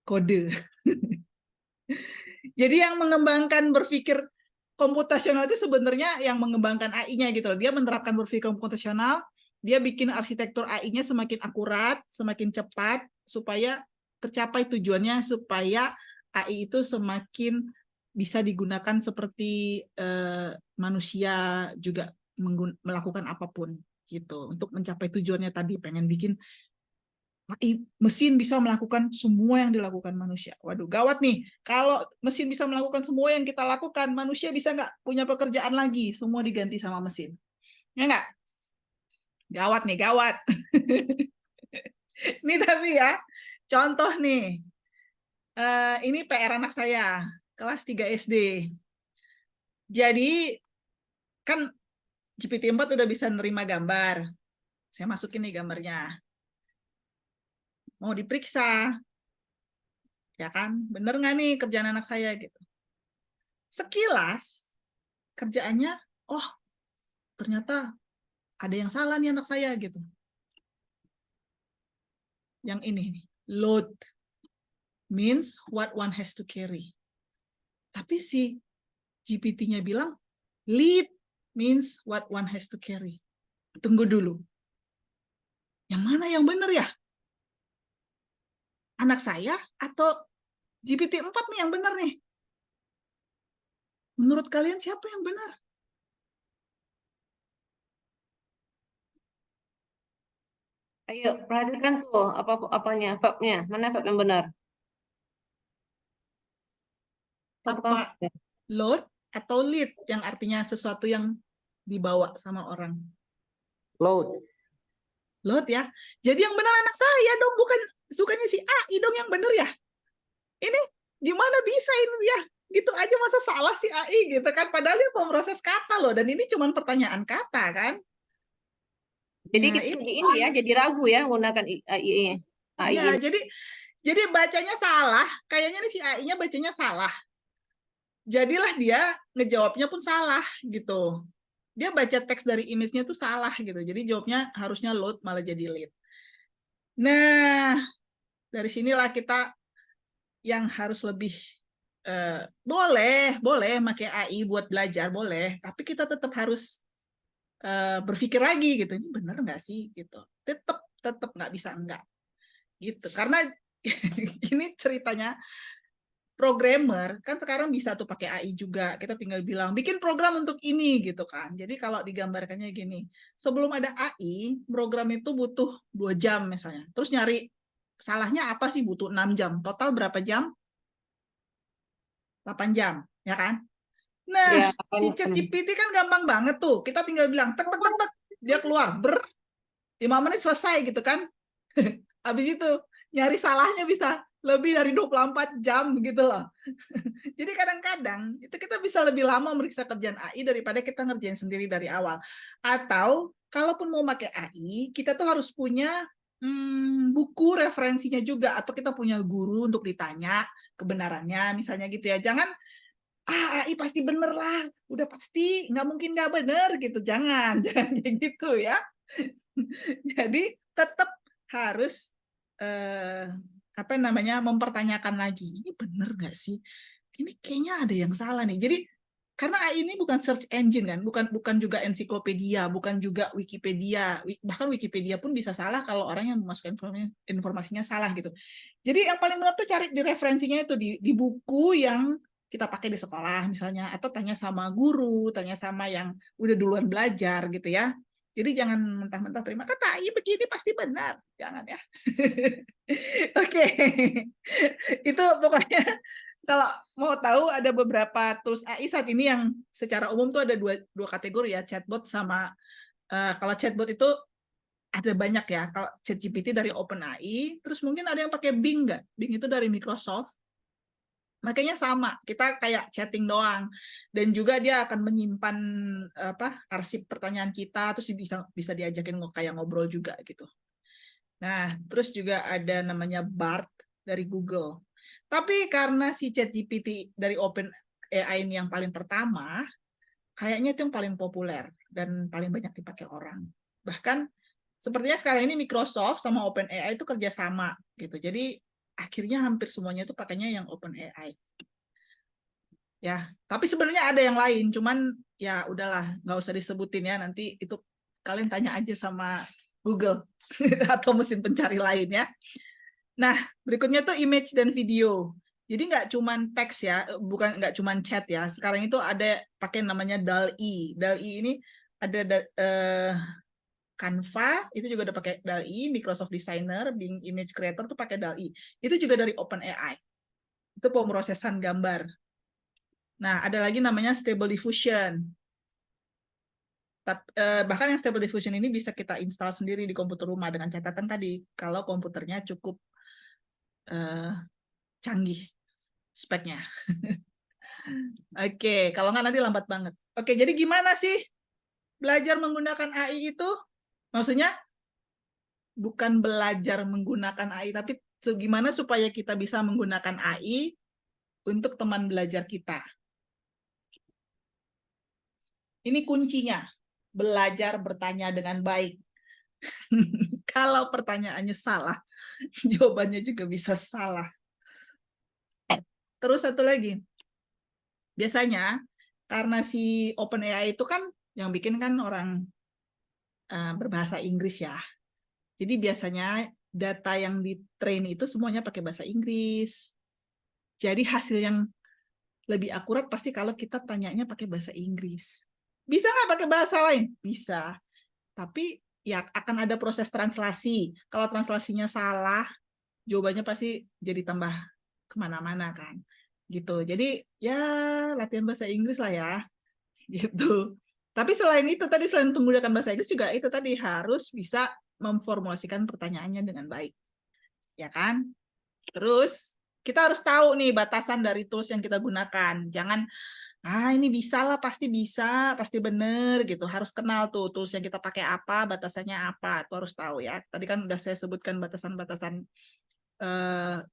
kode. Jadi yang mengembangkan berpikir komputasional itu sebenarnya yang mengembangkan AI-nya gitu loh. Dia menerapkan berpikir komputasional, dia bikin arsitektur AI-nya semakin akurat, semakin cepat, supaya tercapai tujuannya, supaya AI itu semakin bisa digunakan seperti manusia juga melakukan apapun gitu, untuk mencapai tujuannya tadi, pengen bikin mesin bisa melakukan semua yang dilakukan manusia. Waduh, gawat nih. Kalau mesin bisa melakukan semua yang kita lakukan, manusia bisa nggak punya pekerjaan lagi? Semua diganti sama mesin. Ya nggak? Gawat nih, gawat. Ini tapi ya, contoh nih. Ini PR anak saya, kelas 3 SD. Jadi, kan GPT-4 udah bisa nerima gambar. Saya masukin nih gambarnya. Mau diperiksa, ya kan, bener nggak nih kerjaan anak saya gitu. Sekilas kerjaannya, oh ternyata ada yang salah nih anak saya gitu. Yang ini nih, load means what one has to carry. Tapi si GPT-nya bilang lead means what one has to carry. Tunggu dulu, yang mana yang benar ya? Anak saya atau GPT-4 nih yang benar nih? Menurut kalian siapa yang benar? Ayo, perhatikan tuh apanya, babnya. Mana bab yang benar? Apa load atau lead, yang artinya sesuatu yang dibawa sama orang? Load. Load ya. Jadi yang benar anak saya dong, bukan sukanya si AI dong yang benar ya. Ini gimana bisa ini ya? Gitu aja masa salah si AI gitu kan. Padahal dia pemroses kata loh, dan ini cuma pertanyaan kata kan. Jadi Ya, kita ini ya, jadi ragu ya menggunakan AI. ya, jadi bacanya salah. Kayaknya nih si AI-nya bacanya salah. Jadilah dia ngejawabnya pun salah gitu. Dia baca teks dari image-nya tuh salah gitu. Jadi jawabnya harusnya load malah jadi lead. Nah, dari sinilah kita yang harus lebih boleh pakai AI buat belajar, boleh, tapi kita tetap harus berpikir lagi gitu, ini benar nggak sih gitu. Tetap nggak bisa enggak gitu, karena ini ceritanya programmer kan sekarang bisa tuh pakai AI juga. Kita tinggal bilang bikin program untuk ini gitu kan. Jadi kalau digambarkannya gini, sebelum ada AI, program itu butuh 2 jam misalnya. Terus nyari salahnya apa sih, butuh 6 jam. Total berapa jam? 8 jam, ya kan? Nah, Ya, si ChatGPT kan gampang banget tuh. Kita tinggal bilang tek tek tek tek, dia keluar 5 menit selesai gitu kan. Habis itu nyari salahnya bisa lebih dari 24 jam gitu loh. Jadi kadang-kadang itu kita bisa lebih lama meriksa kerjaan AI daripada kita ngerjain sendiri dari awal. Atau kalaupun mau pakai AI, kita tuh harus punya buku referensinya juga, atau kita punya guru untuk ditanya kebenarannya misalnya gitu ya. Jangan AI pasti bener lah, udah pasti nggak mungkin nggak bener gitu. Jangan kayak gitu ya. Jadi tetap harus mempertanyakan lagi, ini bener nggak sih? Ini kayaknya ada yang salah nih. Jadi karena AI ini bukan search engine kan, bukan juga ensiklopedia, bukan juga Wikipedia. Bahkan Wikipedia pun bisa salah kalau orang yang memasukkan informasinya salah gitu. Jadi yang paling benar tuh cari di referensinya itu di buku yang kita pakai di sekolah misalnya, atau tanya sama guru, tanya sama yang udah duluan belajar gitu ya. Jadi jangan mentah-mentah terima kata AI begini pasti benar, jangan ya. Oke, itu pokoknya kalau mau tahu ada beberapa tools AI saat ini yang secara umum tuh ada dua kategori ya, chatbot sama kalau chatbot itu ada banyak ya. Kalau ChatGPT dari OpenAI, terus mungkin ada yang pakai Bing nggak? Bing itu dari Microsoft. Makanya sama, kita kayak chatting doang, dan juga dia akan menyimpan arsip pertanyaan kita, terus bisa diajakin kayak ngobrol juga gitu. Nah, terus juga ada namanya Bard dari Google. Tapi karena si ChatGPT dari OpenAI ini yang paling pertama, kayaknya itu yang paling populer dan paling banyak dipakai orang. Bahkan sepertinya sekarang ini Microsoft sama OpenAI itu kerjasama gitu. Jadi akhirnya hampir semuanya itu pakainya yang OpenAI. Ya, tapi sebenarnya ada yang lain, cuman ya udahlah, nggak usah disebutin ya, nanti itu kalian tanya aja sama Google atau mesin pencari lain ya. Nah, berikutnya tuh image dan video. Jadi nggak cuman teks ya, nggak cuman chat ya. Sekarang itu ada pakai namanya DALL-E. DALL-E ini ada Canva, itu juga ada pakai DALL-E, Microsoft Designer, Bing Image Creator tuh pakai DALL-E. Itu juga dari OpenAI. Itu pemrosesan gambar. Nah, ada lagi namanya Stable Diffusion. Bahkan yang Stable Diffusion ini bisa kita install sendiri di komputer rumah dengan catatan tadi, kalau komputernya cukup canggih speknya. Oke, kalau nggak nanti lambat banget. Oke, jadi gimana sih belajar menggunakan AI itu? Maksudnya bukan belajar menggunakan AI, tapi gimana supaya kita bisa menggunakan AI untuk teman belajar kita. Ini kuncinya, belajar bertanya dengan baik. Kalau pertanyaannya salah, jawabannya juga bisa salah. Terus satu lagi, biasanya karena si OpenAI itu kan yang bikin kan orang berbahasa Inggris ya. Jadi biasanya data yang di-train itu semuanya pakai bahasa Inggris. Jadi hasil yang lebih akurat pasti kalau kita tanyanya pakai bahasa Inggris. Bisa nggak pakai bahasa lain? Bisa. Tapi ya akan ada proses translasi. Kalau translasinya salah, jawabannya pasti jadi tambah kemana-mana kan. Gitu. Jadi ya latihan bahasa Inggris lah ya. Gitu. Tapi selain itu tadi, selain menggunakan bahasa Inggris juga itu tadi harus bisa memformulasikan pertanyaannya dengan baik. Ya kan? Terus kita harus tahu nih batasan dari tools yang kita gunakan. Jangan ini bisa lah, pasti bisa, pasti bener gitu. Harus kenal tuh tools yang kita pakai apa, batasannya apa, itu harus tahu ya. Tadi kan udah saya sebutkan batasan-batasan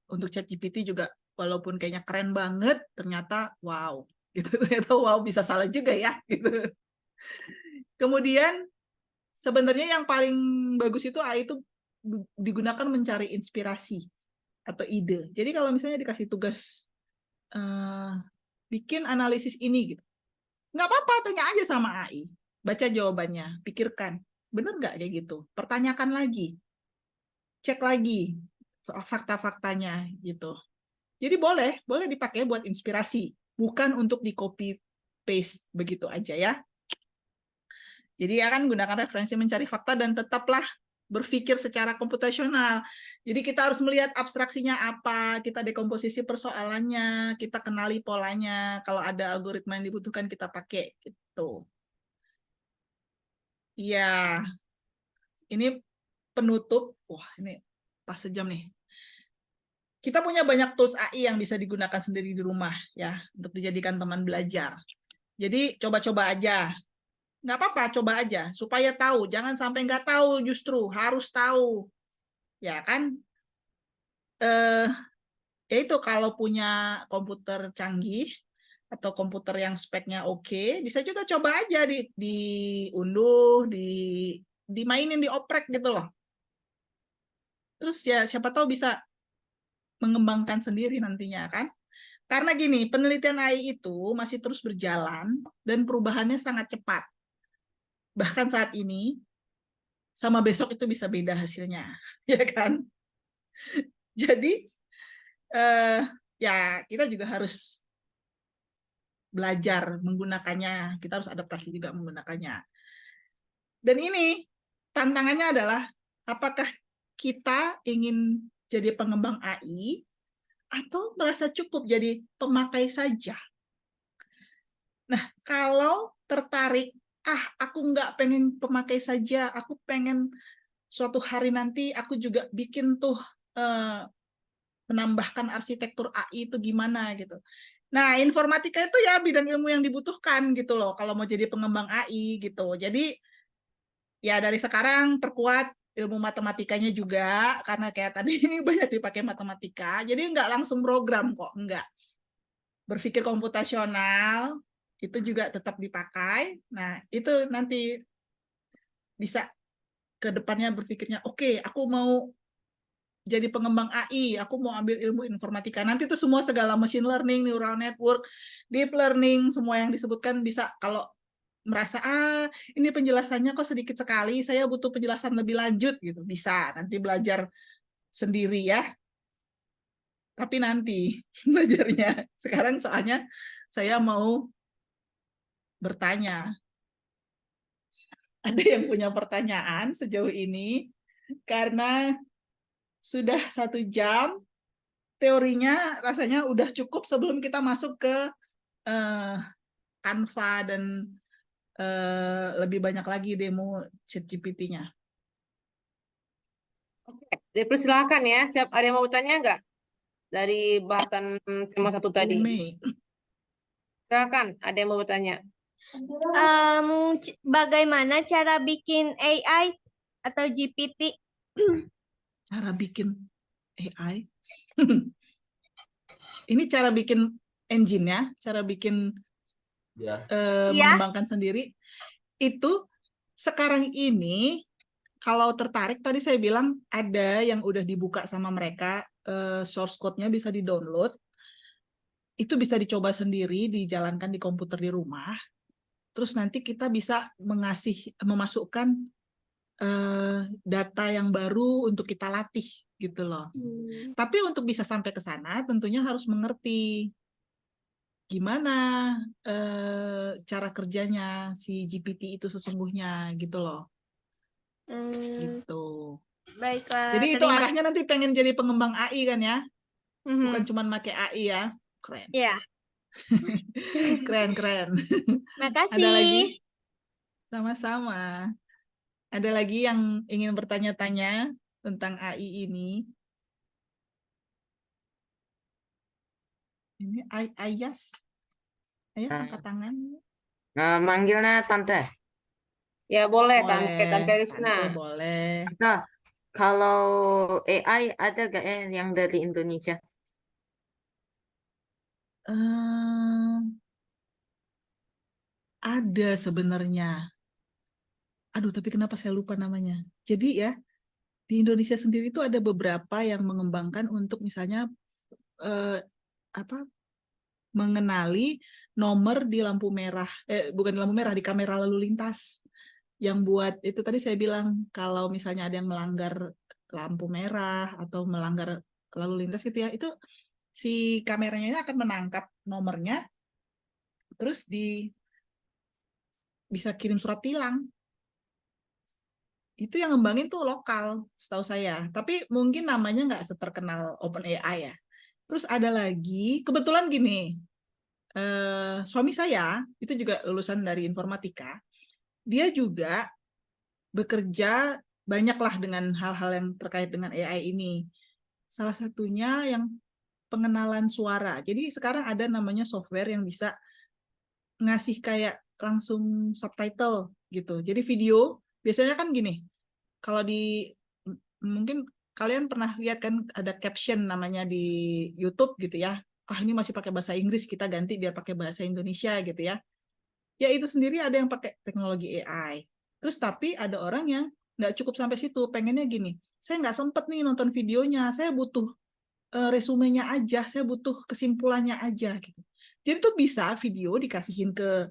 untuk ChatGPT juga, walaupun kayaknya keren banget, ternyata wow gitu. Ternyata wow bisa salah juga ya gitu. Kemudian sebenarnya yang paling bagus itu AI itu digunakan mencari inspirasi atau ide. Jadi kalau misalnya dikasih tugas bikin analisis ini gitu, nggak apa-apa, tanya aja sama AI, baca jawabannya, pikirkan, bener nggak kayak gitu, pertanyakan lagi, cek lagi fakta-faktanya gitu. Jadi boleh dipakai buat inspirasi, bukan untuk di copy paste begitu aja ya. Jadi ya kan gunakan referensi mencari fakta dan tetaplah berpikir secara komputasional. Jadi kita harus melihat abstraksinya apa, kita dekomposisi persoalannya, kita kenali polanya, kalau ada algoritma yang dibutuhkan kita pakai gitu. Iya, ini penutup. Wah, ini pas sejam nih. Kita punya banyak tools AI yang bisa digunakan sendiri di rumah ya, untuk dijadikan teman belajar. Jadi coba-coba aja. Nggak apa-apa, coba aja supaya tahu. Jangan sampai nggak tahu, justru harus tahu. Ya kan? Ya itu kalau punya komputer canggih atau komputer yang speknya oke, bisa juga coba aja diunduh, dimainin, dioprek gitu loh. Terus ya siapa tahu bisa mengembangkan sendiri nantinya kan. Karena gini, penelitian AI itu masih terus berjalan dan perubahannya sangat cepat. Bahkan saat ini sama besok itu bisa beda hasilnya, ya kan? Jadi ya kita juga harus belajar menggunakannya, kita harus adaptasi juga menggunakannya. Dan ini tantangannya adalah apakah kita ingin jadi pengembang AI atau merasa cukup jadi pemakai saja. Nah, kalau tertarik, aku nggak pengen pemakai saja, aku pengen suatu hari nanti aku juga bikin tuh menambahkan arsitektur AI itu gimana gitu. Nah, informatika itu ya bidang ilmu yang dibutuhkan gitu loh kalau mau jadi pengembang AI gitu. Jadi ya dari sekarang perkuat ilmu matematikanya juga, karena kayak tadi ini banyak dipakai matematika. Jadi nggak langsung program kok, enggak. Berpikir komputasional itu juga tetap dipakai. Nah, itu nanti bisa ke depannya berpikirnya, oke, aku mau jadi pengembang AI, aku mau ambil ilmu informatika. Nanti tuh semua segala machine learning, neural network, deep learning, semua yang disebutkan bisa. Kalau merasa ini penjelasannya kok sedikit sekali, saya butuh penjelasan lebih lanjut gitu, bisa nanti belajar sendiri ya. Tapi nanti belajarnya sekarang soalnya saya mau bertanya. Ada yang punya pertanyaan sejauh ini? Karena sudah 1 jam, teorinya rasanya udah cukup sebelum kita masuk ke Canva dan lebih banyak lagi demo ChatGPT-nya. Oke, dipersilakan ya. Ada yang mau bertanya nggak dari bahasan tema 1 tadi? Umi. Silakan, ada yang mau bertanya. Bagaimana cara bikin AI atau GPT? Cara bikin AI. Ini cara bikin engine-nya, cara bikin mengembangkan sendiri. Itu sekarang ini kalau tertarik, tadi saya bilang ada yang udah dibuka sama mereka, source code-nya bisa di-download. Itu bisa dicoba sendiri, dijalankan di komputer di rumah. Terus nanti kita bisa memasukkan data yang baru untuk kita latih gitu loh. Tapi untuk bisa sampai ke sana tentunya harus mengerti gimana cara kerjanya si GPT itu sesungguhnya gitu loh. Gitu. Baiklah, Jadi itu terima arahnya nanti pengen jadi pengembang AI kan ya? Bukan Mhm. cuma pakai AI ya. Keren. Ya, Keren. Ada makasih. lagi? Sama-sama. Ada lagi yang ingin bertanya-tanya tentang AI ini? Ini Ayas. Ayas angkat tangan. Manggilnya Tante. Ya boleh, Boleh. Tante Risna. Tante boleh. Nah, kalau AI ada gak ya yang dari Indonesia? Ada sebenarnya. Aduh, tapi kenapa saya lupa namanya? Jadi ya, di Indonesia sendiri itu ada beberapa yang mengembangkan untuk misalnya mengenali nomor di lampu merah, bukan di lampu merah, di kamera lalu lintas. Yang buat itu tadi saya bilang kalau misalnya ada yang melanggar lampu merah atau melanggar lalu lintas gitu ya, itu si kameranya ini akan menangkap nomornya, terus bisa kirim surat tilang. Itu yang ngembangin tuh lokal, setahu saya. Tapi mungkin namanya nggak seterkenal OpenAI ya. Terus ada lagi, kebetulan gini, suami saya itu juga lulusan dari informatika. Dia juga bekerja banyaklah dengan hal-hal yang terkait dengan AI ini. Salah satunya yang pengenalan suara. Jadi sekarang ada namanya software yang bisa ngasih kayak langsung subtitle gitu. Jadi video biasanya kan gini, kalau mungkin kalian pernah lihat kan ada caption namanya di YouTube gitu ya. Ini masih pakai bahasa Inggris, kita ganti biar pakai bahasa Indonesia gitu ya. Ya itu sendiri ada yang pakai teknologi AI. Terus tapi ada orang yang nggak cukup sampai situ, pengennya gini, saya nggak sempet nih nonton videonya, saya butuh resumenya aja, saya butuh kesimpulannya aja gitu. Jadi tuh bisa video dikasihin ke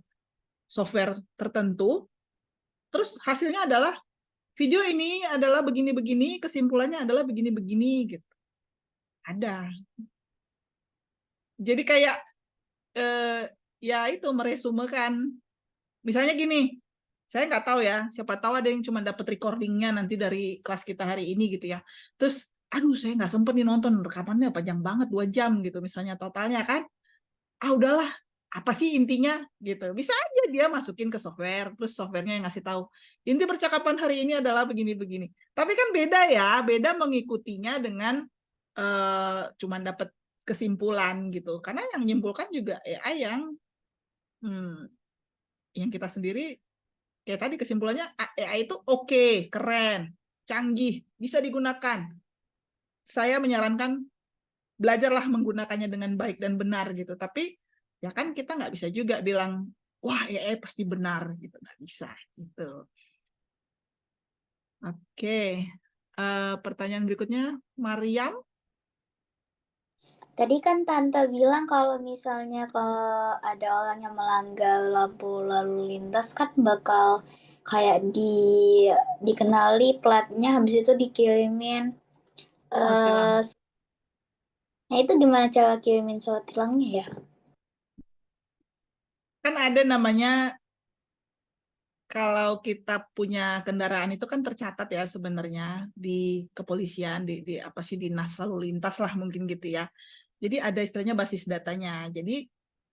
software tertentu, terus hasilnya adalah video ini adalah begini-begini, kesimpulannya adalah begini-begini gitu. Ada. Jadi kayak ya itu meresumekan. Misalnya gini, saya nggak tahu ya, siapa tahu ada yang cuma dapat recordingnya nanti dari kelas kita hari ini gitu ya. Terus, aduh saya nggak sempet nih nonton, rekamannya panjang banget 2 jam gitu misalnya totalnya kan. Udahlah, apa sih intinya gitu. Bisa aja dia masukin ke software, terus softwarenya yang ngasih tahu. Inti percakapan hari ini adalah begini-begini. Tapi kan beda ya, beda mengikutinya dengan cuman dapat kesimpulan gitu. Karena yang menyimpulkan juga AI yang kita sendiri kayak tadi kesimpulannya AI itu oke, keren, canggih, bisa digunakan. Saya menyarankan belajarlah menggunakannya dengan baik dan benar gitu. Tapi ya kan kita nggak bisa juga bilang wah AI pasti benar gitu, nggak bisa gitu. Oke, Pertanyaan berikutnya, Mariam. Tadi kan Tante bilang kalau misalnya kalau ada orang yang melanggar lampu lalu lintas kan bakal kayak dikenali platnya, habis itu dikirimin. Surat tilang. Nah itu gimana cara kirimin surat tilangnya ya? Kan ada namanya, kalau kita punya kendaraan itu kan tercatat ya sebenarnya di kepolisian, di apa sih, dinas lalu lintas lah mungkin gitu ya. Jadi ada istilahnya basis datanya. Jadi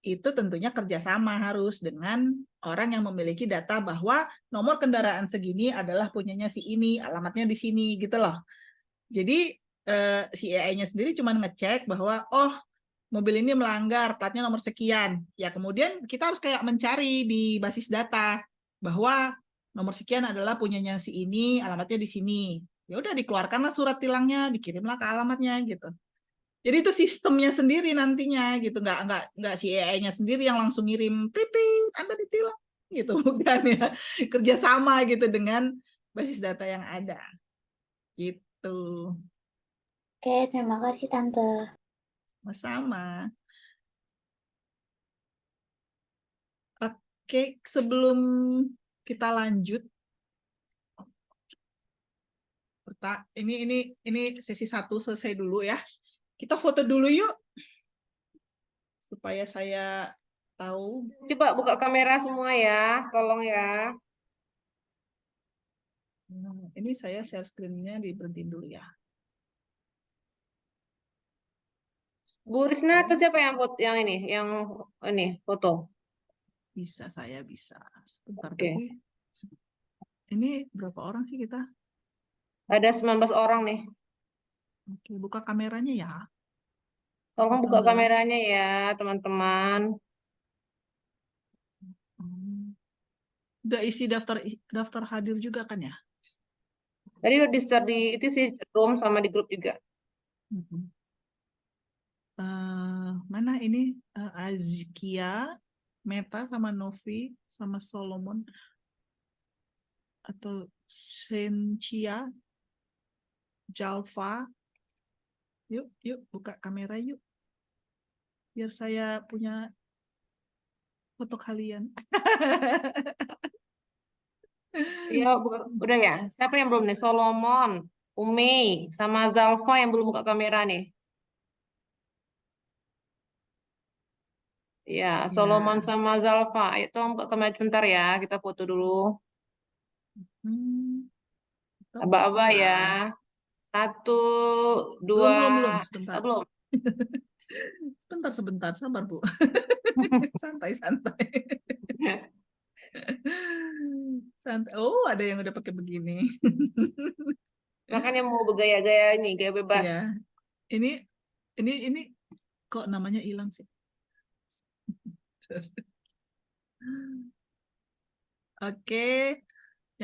itu tentunya kerjasama harus dengan orang yang memiliki data bahwa nomor kendaraan segini adalah punyanya si ini, alamatnya di sini gitu loh. Jadi si AI-nya sendiri cuma ngecek bahwa oh mobil ini melanggar platnya nomor sekian. Ya kemudian kita harus kayak mencari di basis data bahwa nomor sekian adalah punyanya si ini, alamatnya di sini. Ya udah dikeluarkanlah surat tilangnya, dikirimlah ke alamatnya gitu. Jadi itu sistemnya sendiri nantinya gitu, nggak si AI-nya sendiri yang langsung ngirim pripit Anda ditilang gitu, bukan ya, kerjasama gitu dengan basis data yang ada gitu. Oke, terima kasih Tante. Sama. Oke, sebelum kita lanjut, ini sesi 1 selesai dulu ya. Kita foto dulu yuk, supaya saya tahu. Coba buka kamera semua ya, tolong ya. Ini saya share screen-nya diberhentiin dulu ya. Bu Risna atau siapa yang foto yang ini foto? Bisa, saya bisa. Sebentar, Oke. tapi ini berapa orang sih kita? Ada 19 orang nih. Oke, buka kameranya ya. Tolong buka 18. kameranya ya, teman-teman. Udah isi daftar hadir juga kan ya? Tadi udah di-share di itu sih room sama di grup juga. Mana ini Azkia, Meta sama Novi sama Solomon atau Sencia, Jalva. Yuk buka kamera yuk. Biar saya punya foto kalian. Iya, udah ya. Siapa yang belum nih? Solomon, Umi, sama Zalfa yang belum buka kamera nih. Ya, Solomon Ya. sama Zalfa. Ayo tolong buka kamera sebentar ya. Kita foto dulu. Kita Aba-aba buka. ya. 1, 2. Belum, sebentar. Belum. Sebentar, sabar Bu. Santai. Santai. Oh, ada yang udah pakai begini. Makanya mau bergaya-gaya ini, gaya bebas. Ya, ini kok namanya hilang sih? Oke,